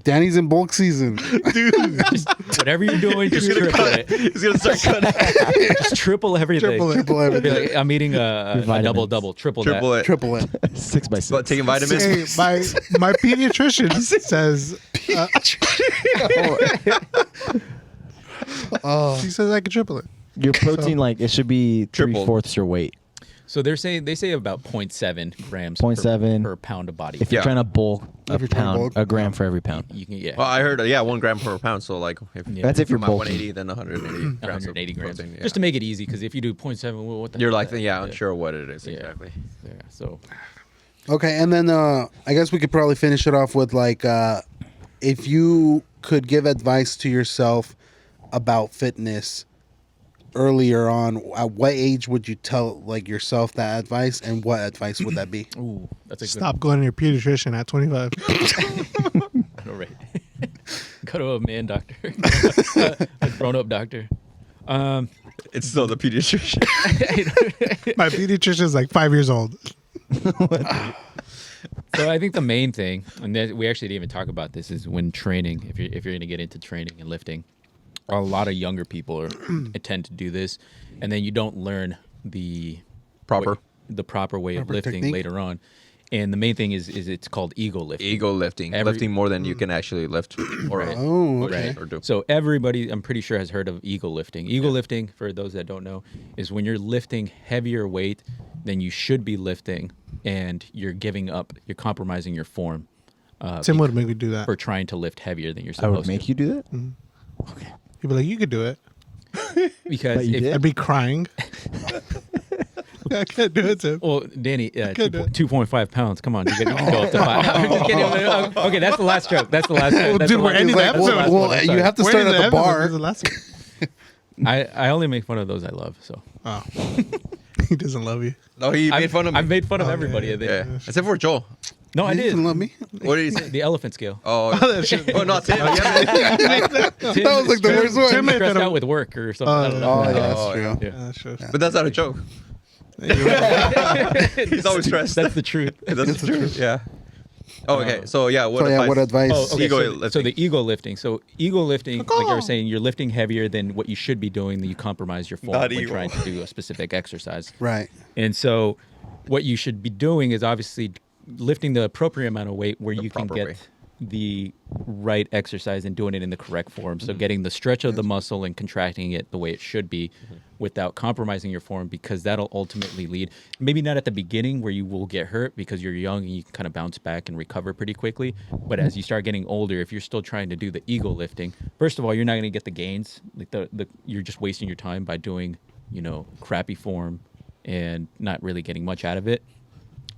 Danny's in bulk season. just whatever you're doing, just triple it. He's gonna start cutting. Just triple everything. Triple it. Triple Be everything. like, I'm eating a vitamins. double, triple Triple that. it. Triple it. 6 by 6. But taking vitamins. Hey, my pediatrician says she says I can triple it. Your protein, like, it should be Triple. 3/4 your weight. So they say about 0.7 grams 0.7 per pound of body If fat. you're trying to bulk, If you're trying to bulk, a gram for every pound. You can get Well, I heard 1 gram per pound. So like, That's if you're I'm at bulking. 180, then 180 grams. of 180 grams. protein, Just to make it easy, because if you do 0.7, well, what the You're heck like, is that? yeah, unsure what it is Yeah. exactly. Yeah. So Okay, and then I guess we could probably finish it off with like, if you could give advice to yourself about fitness earlier on, at what age would you tell like yourself that advice, and what advice would that be? ooh, that's a Stop going to your pediatrician at 25. good. All right. Go to a man doctor, a grown-up doctor. It's still the pediatrician. My pediatrician is like 5 years old. So I think the main thing, and we actually didn't even talk about this, is when training. If you're going to get into training and lifting, a lot of younger people tend to do this, and then you don't learn the Proper. way of Proper lifting technique. later on. And the main thing is it's called ego lifting. Ego lifting. Lifting more than you can actually lift or, Right. Oh, or, okay. or do. So everybody, I'm pretty sure, has heard of ego lifting. Ego lifting, for those that don't know, is when you're lifting heavier weight than you should be lifting, and you're compromising your form Tim would make me do that. for trying to lift heavier than you're I supposed would make to. you do that? He'd be like, you could do it. Because But you if, did? I'd be crying. I can't do it, Tim. well, Danny, Could do it. 2.5 pounds. Come on, you can go up to 5. I'm just kidding. Okay, that's the last joke. That's the last joke. That's dude, the we're last- ending the that's last episode. one. Well, I'm you sorry. have to Where start is at the episode? bar. This is the last one. I only make fun of those I love. So Oh. He doesn't love you. No, he made fun of me. I've made fun of everybody. I think. yeah. Except for Joel. No, I You did. didn't love me. What did he say? The elephant scale. Oh, oh not Tim. Yeah. That was like the worst one. Tim made Stressed fun of- out with work or something. I don't know. Oh, yeah, that's Oh, true. Yeah. That's true. But that's not a joke. He's always stressed. That's the truth. That's the truth. Yeah. Oh, okay. So yeah, what So yeah, advice? what advice? Oh, okay. Ego So, lifting. so the ego lifting. So ego lifting, like I was saying, you're lifting heavier than what you should be doing. Then you compromise your form Not when ego. trying to do a specific exercise. Right. And so, what you should be doing is obviously lifting the appropriate amount of weight where The you can proper get way. the right exercise and doing it in the correct form. So getting the stretch of the muscle and contracting it the way it should be without compromising your form, because that'll ultimately lead, maybe not at the beginning where you will get hurt because you're young and you can kind of bounce back and recover pretty quickly. But as you start getting older, if you're still trying to do the ego lifting, first of all, you're not going to get the gains. Like you're just wasting your time by doing, crappy form and not really getting much out of it.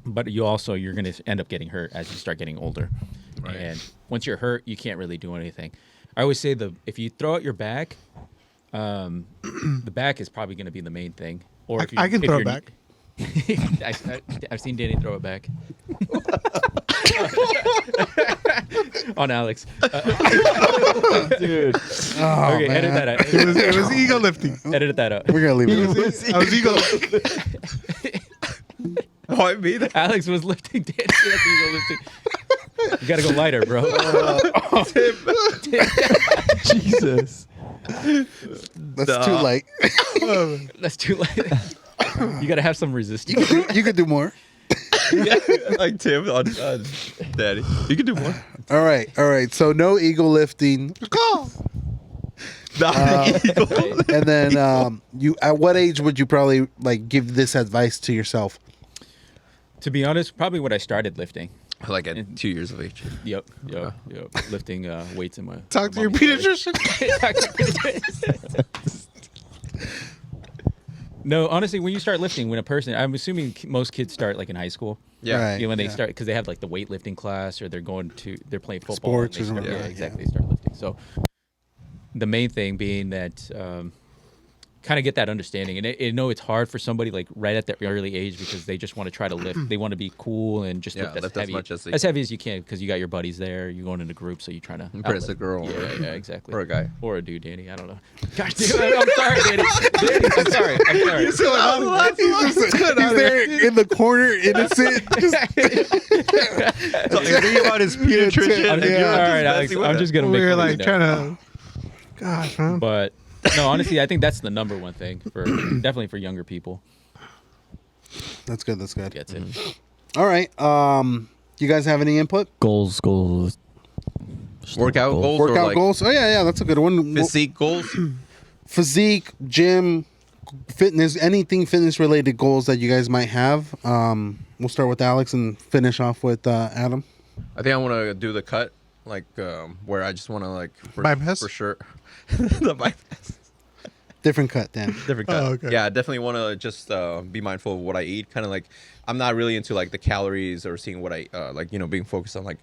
But you're going to end up getting hurt as you start getting older. Right. And once you're hurt, you can't really do anything. I always say if you throw out your back, the back is probably going to be the main thing. Or if I can if throw it you're- back. I've seen Danny throw it back. On Alex. Dude. Oh, Okay, man. edit that out. It was ego lifting. Edit that out. We're gonna leave it. I was ego. Oh, I mean, Alex was lifting Danny. That's ego lifting. You got to go lighter, bro. Jesus. That's too late. That's too late. You got to have some resistance. You could do more. like Tim on Daddy. You can do more. All right. So no ego lifting, Go. and then you. At what age would you probably like give this advice to yourself? To be honest, probably when I started lifting. Like at 2 years of age. Yep. Lifting weights in my. Talk to your mommy's belly. pediatrician. No, honestly, when you start lifting, when a person, I'm assuming most kids start like in high school. Yeah. Right. When they Yeah. start, because they have like the weightlifting class, or they're playing football. Sports and they or start- something. Yeah, Yeah. exactly. They start lifting. So the main thing being that kind of get that understanding. And I know it's hard for somebody like right at the early age because they just want to try to lift. They want to be cool and just lift lift as heavy, much as they- as heavy as you can because you got your buddies there. You're going into groups, so you're trying to Impress a outlift. girl. Yeah, exactly. Or a guy. Or a dude, Danny. I don't know. Gosh, dude, I'm sorry, Danny. Danny, I'm sorry. He's there in the corner, innocent. Talking about his pediatrician. I'm, and you're all just right, Alex. messing with I'm it. just gonna We make were fun of like you trying now. to. Gosh, man. But no, honestly, I think that's the number one thing for definitely for younger people. That's good. That's good. Gets it. All right. You guys have any input? Goals. Just Workout goals? Workout or like goals? Oh yeah, that's a good one. Physique goals? Physique, gym, fitness, anything fitness related goals that you guys might have. We'll start with Alex and finish off with Adam. I think I want to do the cut, like where I just want to like Bypass? for sure. The bypass. Different cut, Dan. Different cut. Oh, okay. Yeah, I definitely want to just be mindful of what I eat. Kind of like I'm not really into like the calories or seeing what I like. Being focused on like,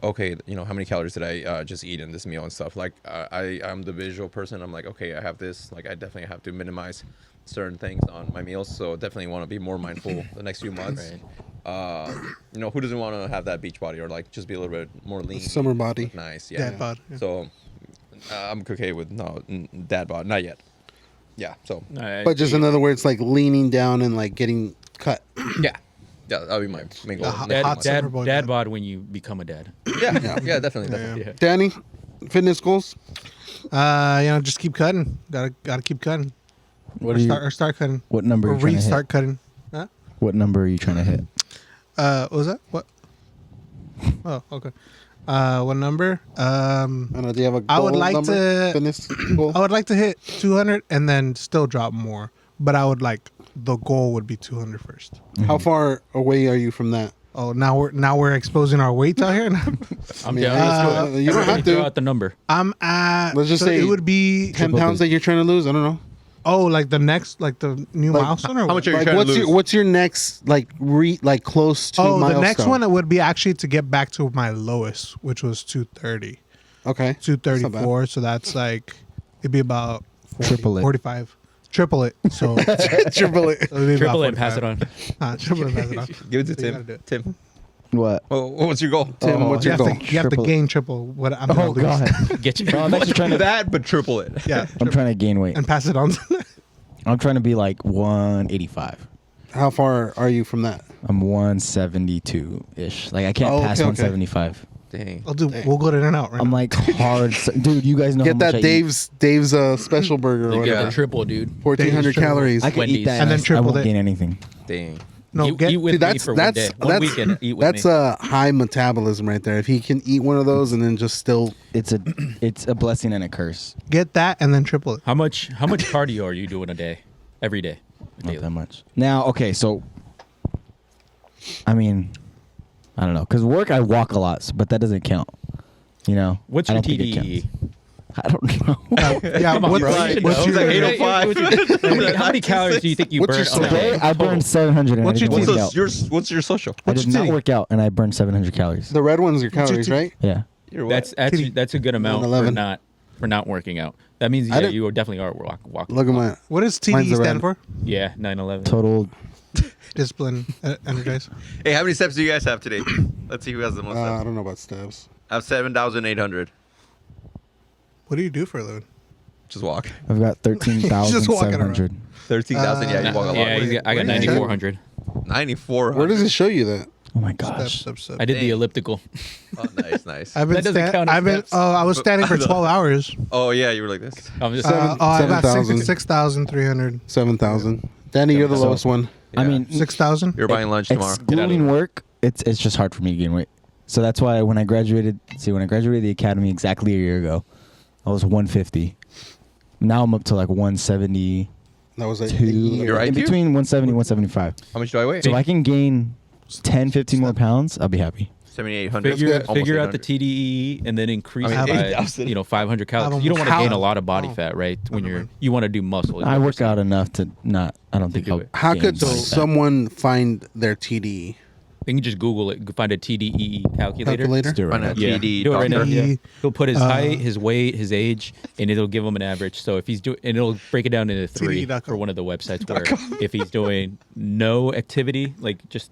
okay, how many calories did I just eat in this meal and stuff. Like I'm the visual person. I'm like, okay, I have this. Like I definitely have to minimize certain things on my meals. So definitely want to be more mindful the next few months. Who doesn't want to have that beach body or like just be a little bit more lean? Summer body. Nice. Yeah. Dad bod, yeah. So I'm okay with dad bod. Not yet. Yeah. So But just in other words, like leaning down and like getting cut. yeah, that'll be my main goal. hot- next hot month. summer boy dad dad. bod when you become a dad. Yeah, definitely. Yeah. Danny, fitness goals? Just keep cutting. Gotta keep cutting. What are you? Start cutting. What number Or are you trying to restart hit? cutting. Huh? What number are you trying to hit? What was that? What? Oh, okay. What number? I don't know. Do you have a goal I would like number? to- Fitness goal? I would like to hit 200 and then still drop more. But I would like the goal would be 200 first. How far away are you from that? Oh, now we're exposing our weights out here. I'm mean, down. Let's do it. you don't have to. Throw out the number. I'm at. Let's just so say it would be 10 pounds that you're trying to lose? I don't know. like the next the new Like, milestone or how what? much are you Like, trying to lose? what's your next like close to Oh, milestone? the next one it would be actually to get back to my lowest, which was 230, Okay. 234. So that's like it'd be about 40, Triple it. 45. Triple it. So Triple it. it'd be about Triple it and pass it 45. on. Triple it, pass it on. Give it to So you gotta do Tim. it. Tim, What? what's your goal? Tim, Oh, what's You your have, goal? to, you have to Triple it. gain triple what I'm Oh gonna lose. God! Get you. No, I'm actually trying to. That, but triple it. Yeah, I'm trying to gain weight. and pass it on. I'm trying to be like 185. How far are you from that? I'm 172 ish. Like I can't Oh, pass okay, 175. Dang. I'll do. We'll go to In-N-Out right I'm now. like hard, dude. You guys know Get how much that I eat. Dave's special burger or You get whatever. the triple, dude. 1,400 Dave's triple. calories. I can Wendy's. eat that, And and then I triple won't it. gain anything. Dang. No, eat, get eat with Dude, me for one day. One weekend. Eat with that's me. a high metabolism right there. If he can eat one of those and then just still It's a blessing and a curse. get that and then triple it. How much cardio are you doing a day? Every day. Not Daily. that much. Now, okay, so I mean, I don't know, because work I walk a lot, but that doesn't count. You know, What's I your don't think it TDE? counts. I don't know. Yeah, Come on, what's, bro. You should what's know. your, He's like 805. How many calories do you think you What's burn your on a today? day? I burned 700 and What's I your didn't TDE? work out. What's your social? I what's did your not TDE? work out and I burned 700 calories. the red ones are What's your calories, right? Yeah. You're what? That's a good amount 111. for not working out. That means I didn't- you definitely are walking. Look at my. what does Mine's TDE the stand red. for? Yeah, 9/11. Total. Discipline, energize. Hey, how many steps do you guys have today? Let's see who has the most I steps. don't know about steps. I have 7,800. What do you do for a living? Just walk. I've got Just walking around. 13,700. 13,000. Yeah, you walk a lot. Yeah, I got What do you 9,400. 94. Where does it show you that? Oh my Step, gosh. step, step. I did the Dang. elliptical. Oh, nice. I've been. That doesn't count as I've been. steps. Oh, I was standing for 12 hours. Oh, yeah, you were like this. I'm just I got 7,000. 6,300. 7,000. Danny, you're the So- lowest one. I mean, 6,000. You're buying lunch tomorrow. excluding work, it's just hard for me to gain weight. So that's why when I graduated the academy exactly a year ago, I was 150. Now I'm up to like 172. That was like Your In IQ? between 170 and 175. How much do I weigh? So if I can gain 10, 15 more pounds, I'll be happy. 7,800. good. figure out the TD. TDE and then increase I mean, it by 8,000. 500 calories. I've You don't want to almost- gain a lot of body Oh. fat, right? When Never mind. you want to do muscle. I work out enough to not. I don't think do I'll. it. How gain could body fat. someone find their TDE? You can just Google it. Find a TDEE calculator. Calculator. Do it right Find now. a Yeah, TD do it right now. doctor. Yeah. He'll put his Uh, height, his weight, his age, and it'll give him an average. So if he's doing, and it'll break it down into 3 TD.com. for one of the websites. Where if he's doing no activity, like just,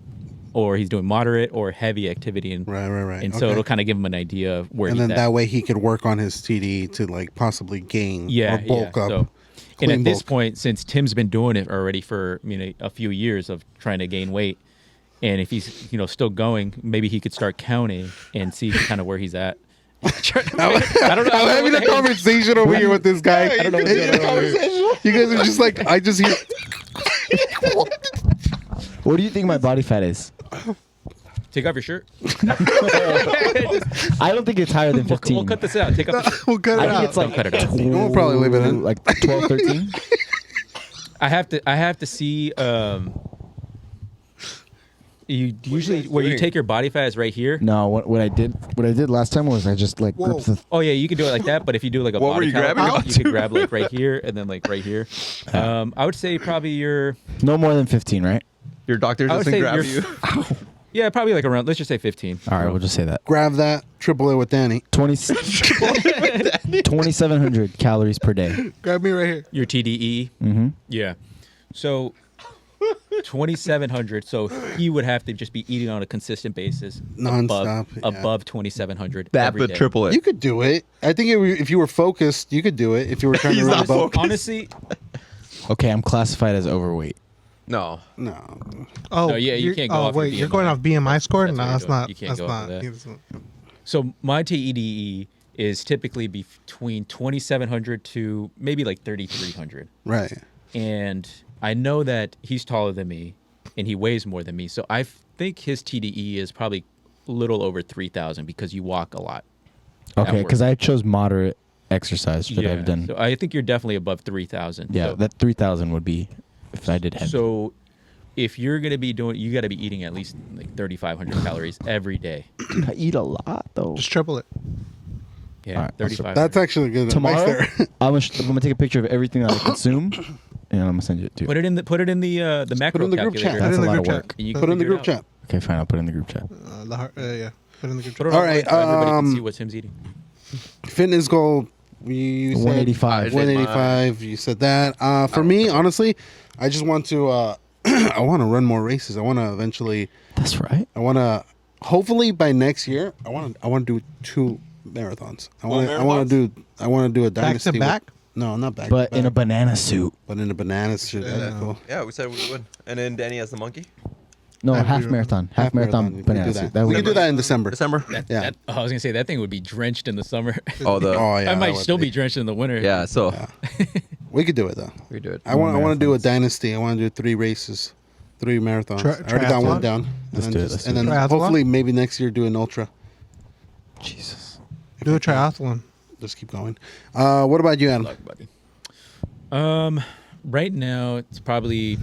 or he's doing moderate or heavy activity, and Right. and so Okay. it'll kind of give him an idea of where And he's then at. that way he could work on his TD to like possibly gain or bulk up. So, and clean at this bulk. point, since Tim's been doing it already for a few years of trying to gain weight, and if he's still going, maybe he could start counting and see kind of where he's at. I don't know. I'm having a conversation over here with this guy. I don't know what's going on over here. You guys are just like, I just hear. What do you think my body fat is? Take off your shirt. I don't think it's higher than 15. We'll cut this out. Take off. Your shirt. We'll cut it I think out. it's like Cut it out. We'll probably leave it in. like 12, 13. I have to see. You usually where you take your body fat is right here. No, what I did last time was I just like gripped the. Oh yeah, you can do it like that. But if you do like a What were body you count, grabbing you could grab like right here and then like right here. I would say probably your. No more than 15, right? Your doctor I would doesn't say grab you're- you. Yeah, probably like around. Let's just say 15. All right, we'll just say that. Grab that, triple it with Danny. 2,700 calories per day. Grab me right here. Your TDE. Mm-hmm. Yeah. So 2,700. So he would have to just be eating on a consistent basis, Non-stop, yeah. above 2,700. That every would day. triple it. You could do it. I think if you were focused, you could do it. If you were trying to He's run not a boat. focused. Honestly, Okay, I'm classified as overweight. No. No. Oh, No, yeah, you you're- can't go oh, off your wait, you're BMI. going off BMI score? That's No, what that's you're doing. not. You can't That's go off not. of that. it's not- so my TDE is typically between 2,700 to maybe like 3,300. Right. And I know that he's taller than me and he weighs more than me. So I think his TDE is probably a little over 3,000 because you walk a lot. at Okay, work. because I chose moderate exercise that Yeah, I've done. So I think you're definitely above 3,000. Yeah, So, that 3,000 would be if I did heavy. so if you're going to be doing, you got to be eating at least like 3,500 calories every day. I eat a lot though. Just triple it. Yeah, All right, 3,500. That's actually good advice Tomorrow, there. I'm gonna take a picture of everything that I consume, and I'm gonna send it to you. Put it in the macro in the group calculator. chat. That's in a the lot group of chat. work. And you can Put it in the figure group it out. chat. Okay, fine. I'll put it in the group chat. Yeah. Put it in the group Put chat. it All on right, so everybody can see um, what Tim's eating. Fitness goal. You said 185. 185. You said that. For me, honestly, I just want to. I want to run more races. I want to eventually. That's right. I want to. Hopefully by next year, I want to do 2 marathons. I want to do a Back dynasty. to back? No, not back. But to in a back, banana suit. but in a banana suit. That'd be Yeah. cool. Yeah, we said we would. And then Danny has the monkey. No, I half agree. marathon. Half marathon We can banana do suit. that. We would can do that in December. December. Yeah. I was gonna say that thing would be drenched in the summer. Oh, the. Oh yeah. I that might would still be drenched in the winter. Yeah. So We could do it though. we do it. I want to do a marathons. dynasty. I want to do 3 races, 3 marathons. Tri- I already got one triathlon? down. Let's and do it, then, let's and do then it. Triathlon? hopefully maybe next year do an ultra. Jesus. Do a triathlon. Just keep going. What about you, Adam? Luck, buddy. Right now it's probably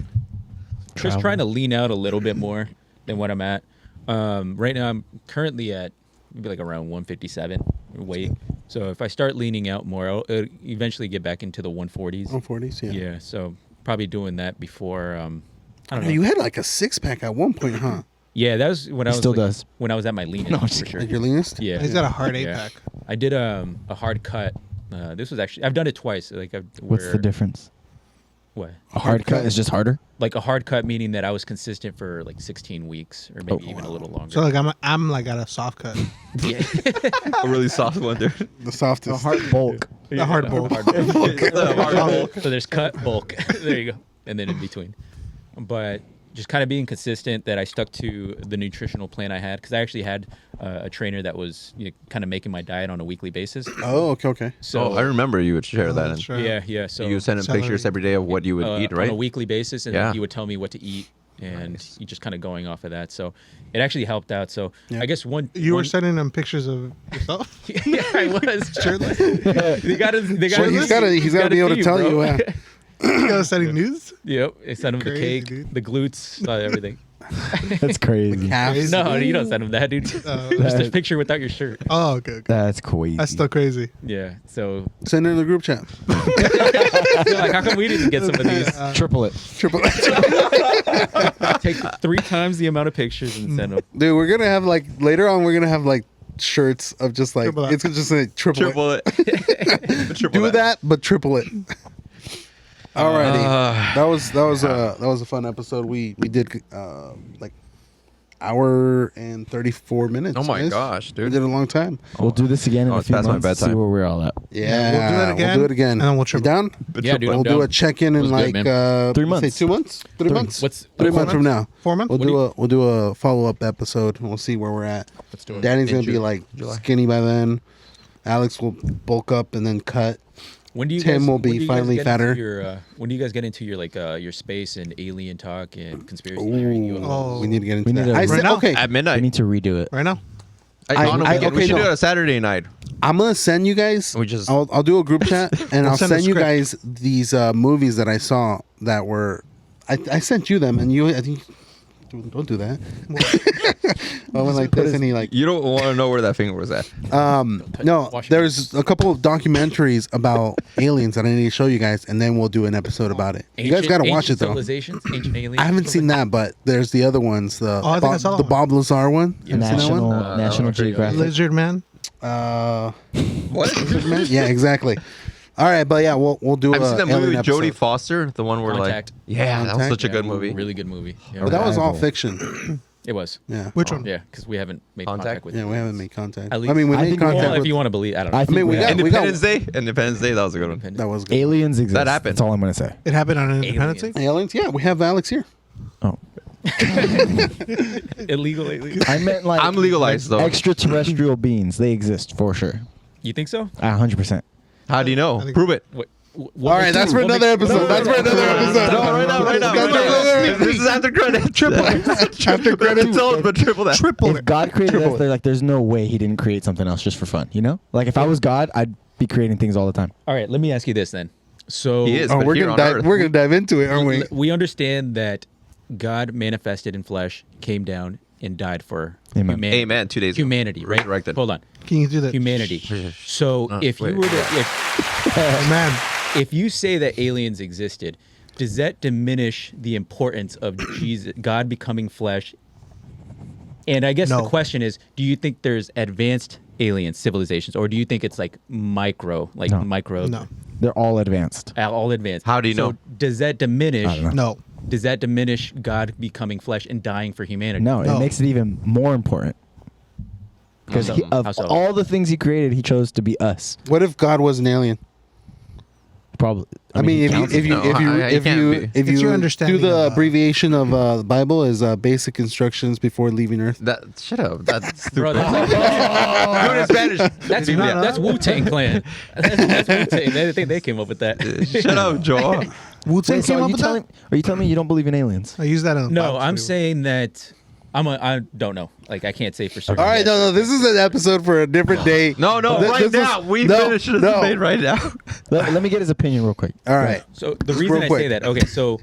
just Travel. trying to lean out a little bit more than what I'm at. Right now I'm currently at maybe like around 157 weight. So if I start leaning out more, I'll eventually get back into the 140s. 140s, yeah. Yeah. So probably doing that before. I don't know. You had like a 6-pack at one point, huh? Yeah, that was when I was still like, does. when I was at my leanest No, for just sure. Like your leanest? Yeah. He's got a hard Yeah. 8-pack. I did a hard cut. This was actually I've done it twice. Like What's the difference? What? A hard cut is just harder. Like a hard cut meaning that I was consistent for like 16 weeks or maybe Oh, even a little longer. So like I'm like at a soft cut. yeah. A really soft one, dude. The softest. bulk. The hard bulk. So there's cut, bulk. There you go. And then in between. But just kind of being consistent that I stuck to the nutritional plan I had because I actually had a trainer that was kind of making my diet on a weekly basis. Oh, okay. So I remember you would share that. That's And right. yeah. So you send him Celery. pictures every day of what you would eat, on right? a weekly basis, and Yeah. then he would tell me what to eat, and Nice. you just kind of going off of that. So it actually helped out. So Yeah. I guess You were one- sending them pictures of yourself? yeah, I was Shirtless? They got to. Well, he's got to be able to tell you. You guys sending news? Yep, I sent him the Crazy, cake, dude. the glutes, everything. That's crazy. Calves. No, you don't send him that, dude. Just a picture without your shirt. Oh, okay. That's crazy. That's still crazy. Yeah. So, Send it in the group chat. like, how come we didn't get some of these? Triple it. Triple. Take 3 times the amount of pictures and send them. Dude, we're gonna have like later on. We're gonna have like shirts of just like Triple it. it's just like triple it. Triple Do that, but triple it. Alrighty, that was a fun episode. We did like hour and 34 minutes. Oh my guys. gosh, We dude. did a long time. We'll do this again in Oh, a it's few past my months. See bedtime. where we're all at. Yeah, we'll do it again, We'll do it again. and then we'll You triple. down? Yeah, dude. We'll I'm do down. a check-in in Was like good, man. 3 say months. 2 months. 3 months. What's 3 months from now? 4 months. We'll do a follow-up episode. And we'll see where we're at. Let's do it. Danny's In gonna be June, like July. skinny by then. Alex will bulk up and then cut. When do you Tim guys, will be when do you guys finally get fatter. into Your, when do you guys get into your like your space and alien talk and conspiracy Ooh, theory? Oh. we need to get into We need that. to- I Right said, now? okay, At We midnight. need to redo it. Right now. On a weekend. We okay, should no. do it a Saturday night. I'm gonna send you guys. We just- I'll do a group chat and I'll send a send you script. guys these movies that I saw that were. I sent you them and you. I think. Don't do that. I went like this and he like. You don't want to know where that finger was at. No, Wash it. there's a couple of documentaries about aliens that I need to show you guys, and then we'll do an episode about it. You guys gotta watch it though. Civilizations, ancient aliens. I haven't seen that, but there's the other ones. The I think I saw that the one. Bob Lazar one. You ever seen that National one? National pretty good. Geographic. Lizard man. What? Yeah, exactly. All right, but yeah, we'll do. Have you seen that movie alien with Jodie episode. Foster? The one where Contact. like, yeah, that was Contact? such a good movie. Really good movie. Yeah, But that was all Arrival. fiction. it was. Yeah. Which one? Yeah, because we haven't made Contact? contact with. Yeah, you. we haven't made contact. At least- I mean, we I made think- contact Well, if with. you want to believe, I don't know. I think mean, we got- Independence Day. Independence Day. That was a good one. That was good. Aliens exist. That happened. That's all I'm gonna say. It happened on Independence Aliens. Day. Aliens? Yeah, we have Alex here. Oh, Illegal aliens. I meant like I'm legalized though. extraterrestrial beings. They exist for sure. You think so? 100%. How do you know? think- Prove it. What, All right, that's for another episode. That's for another episode. No, right now, right now, That's right for now. another This is after credit. Triple. After credits. Tell us, but triple that. Triple If it. God created Triple us, it. they're like, there's no way He didn't create something else just for fun. You know, like if I was God, I'd be creating things all the time. All right, let me ask you this then. So He is. Oh, But we're here gonna on dive. Earth. We're gonna dive into it, aren't we? we understand that God manifested in flesh, came down, and died for Amen. humanity. Amen. 2 days ago. Humanity, right? Resurrected. Hold on. Can you do that? Humanity. So if you wait. were to, if Oh, man. if you say that aliens existed, does that diminish the importance of Jesus, God becoming flesh? And I guess No. the question is, do you think there's advanced alien civilizations, or do you think it's like micro, No. No. They're all advanced. all advanced? How do you So know? does that diminish? I don't know. No. Does that diminish God becoming flesh and dying for humanity? No, No. it makes it even more important because So, of how so? all the things He created, He chose to be us. What if God was an alien? Probably. I mean, He if you counts if you No, if you I if can't you be. if It's you your do understanding the of, abbreviation of the Bible is basic instructions before leaving Earth. That shut up. That's Bro, stupid. that's, Do it in Spanish. that's Wu-Tang Clan. That's Wu-Tang. I think they came up with that. Shut up, Joel. Wu-Tang Wait, so came are up you with telling? that? Are you telling me you don't believe in aliens? I use that in the No, Bible I'm study. saying that I don't know. Like I can't say for certain. All right, no, this is an episode for a different day. No, no, This- right this now. is- We no, finish this no. debate right now. Let me get his opinion real quick. All right. So the Just reason real I quick. say that, okay, so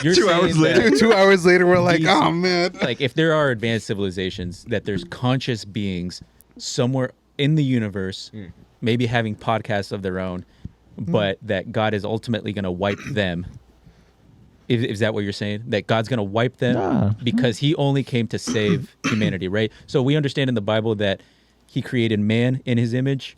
you're 2 hours saying later. that, 2 hours later, we're like, These- oh man. like if there are advanced civilizations, that there's conscious beings somewhere in the universe, maybe having podcasts of their own, but that God is ultimately going to wipe them. Is that what you're saying? That God's going to wipe them Nah. because He only came to save humanity, right? So we understand in the Bible that He created man in His image.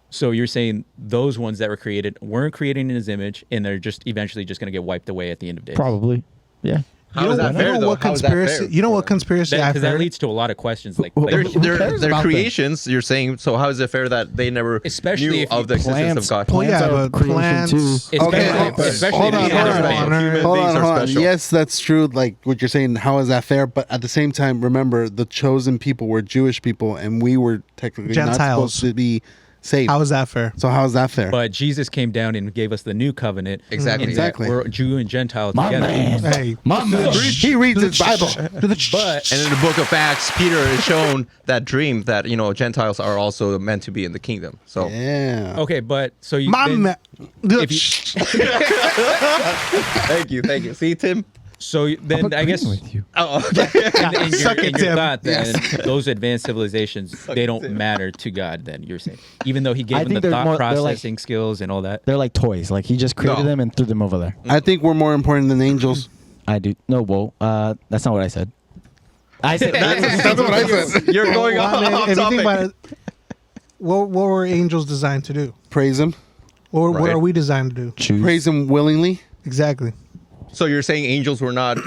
So you're saying those ones that were created weren't created in His image, and they're just eventually just going to get wiped away at the end of days. Probably. Yeah. How is that You fair, know though? what How is that conspiracy? fair? You know what conspiracy I've Because that heard? leads to a lot of questions. Like Who They're, cares they're about creations. You're saying. So how is it fair that they never Especially knew if you- of the existence of God? Well, yeah, Plants are but creation plants- too. especially, Okay, especially hold if on, you hold have on, a- hold on. Human Hold beings on, are hold on. special. Yes, that's true. Like what you're saying, how is that fair? But at the same time, remember the chosen people were Jewish people, and we were technically not Gentiles. supposed to be saved. How is that fair? So how is that fair? But Jesus came down and gave us the new covenant. Exactly. and that Exactly. We're Jew and Gentile My together. man. Hey, My man. He reads his Bible. But And in the book of Acts, Peter is shown that dream that Gentiles are also meant to be in the kingdom. So Yeah. okay, but so you my then- man. if you- thank you. See, Tim. So then I guess with you. Oh, okay. in Suck your, it, in your Tim. thought, then those advanced civilizations they don't matter to God. Then you're saying, even though He I gave them think the they're thought more- they're like- processing skills and all that. They're like toys. Like he just created No. them and threw them over there. I think we're more important than angels. I do. No, whoa. That's not what I said. I said That's what I said. You're going Well, I mean, off if you think topic. about it, what were angels designed to do? Praise him. What Right. are we designed to do? choose. Praise him willingly. Exactly. So you're saying angels were not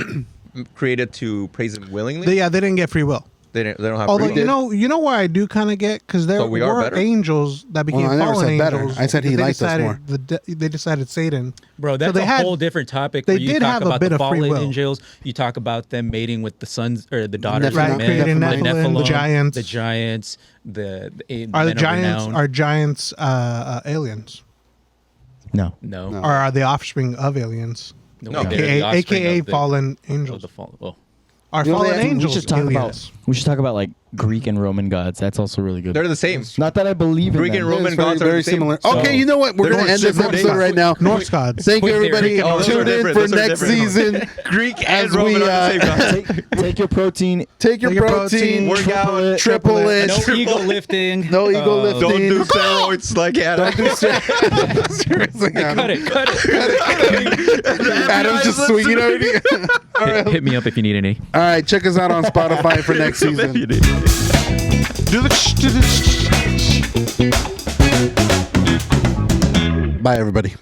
created to praise him willingly? They didn't get free will. They don't have Although free will. you know where I do kind of get because there So we are were better? angels that became I never fallen said better. angels. I said he but they liked us decided more. They decided Satan. Bro, that's they a had- whole different topic. they Where you did talk have a about bit the of free fallen will. angels. You talk about them mating with the sons or the daughters Nephilim. of Right, men, creating the Nephilim, the giants. the giants, the Are the men of giants renown. aliens, No. No, No. or are they offspring of aliens? No. they're the offspring AKA of the- fallen of angels. the fall. Oh. Are You know, fallen they- we angels We should talk aliens? about. We should talk about like Greek and Roman gods. That's also really good. They're the same. Not that I believe in Greek them. and Roman It's very, gods are very the same. similar. So- Okay, you know what? We're They're going to more end this similar episode names. right now. Norse gods. Thank you, Quick theory. everybody. Oh, those are Tune in different. for Those are next different. season. Greek As and Roman we, are the same gods. Take your protein. Take your Take your protein, protein, work out, triple it. No ego lifting. No ego lifting. Don't do steroids like Adam. Seriously, Cut it. Cut it. Adam's just swinging already. Hit me up if you need any. All right, check us out on Spotify for next season. Do the Bye, everybody.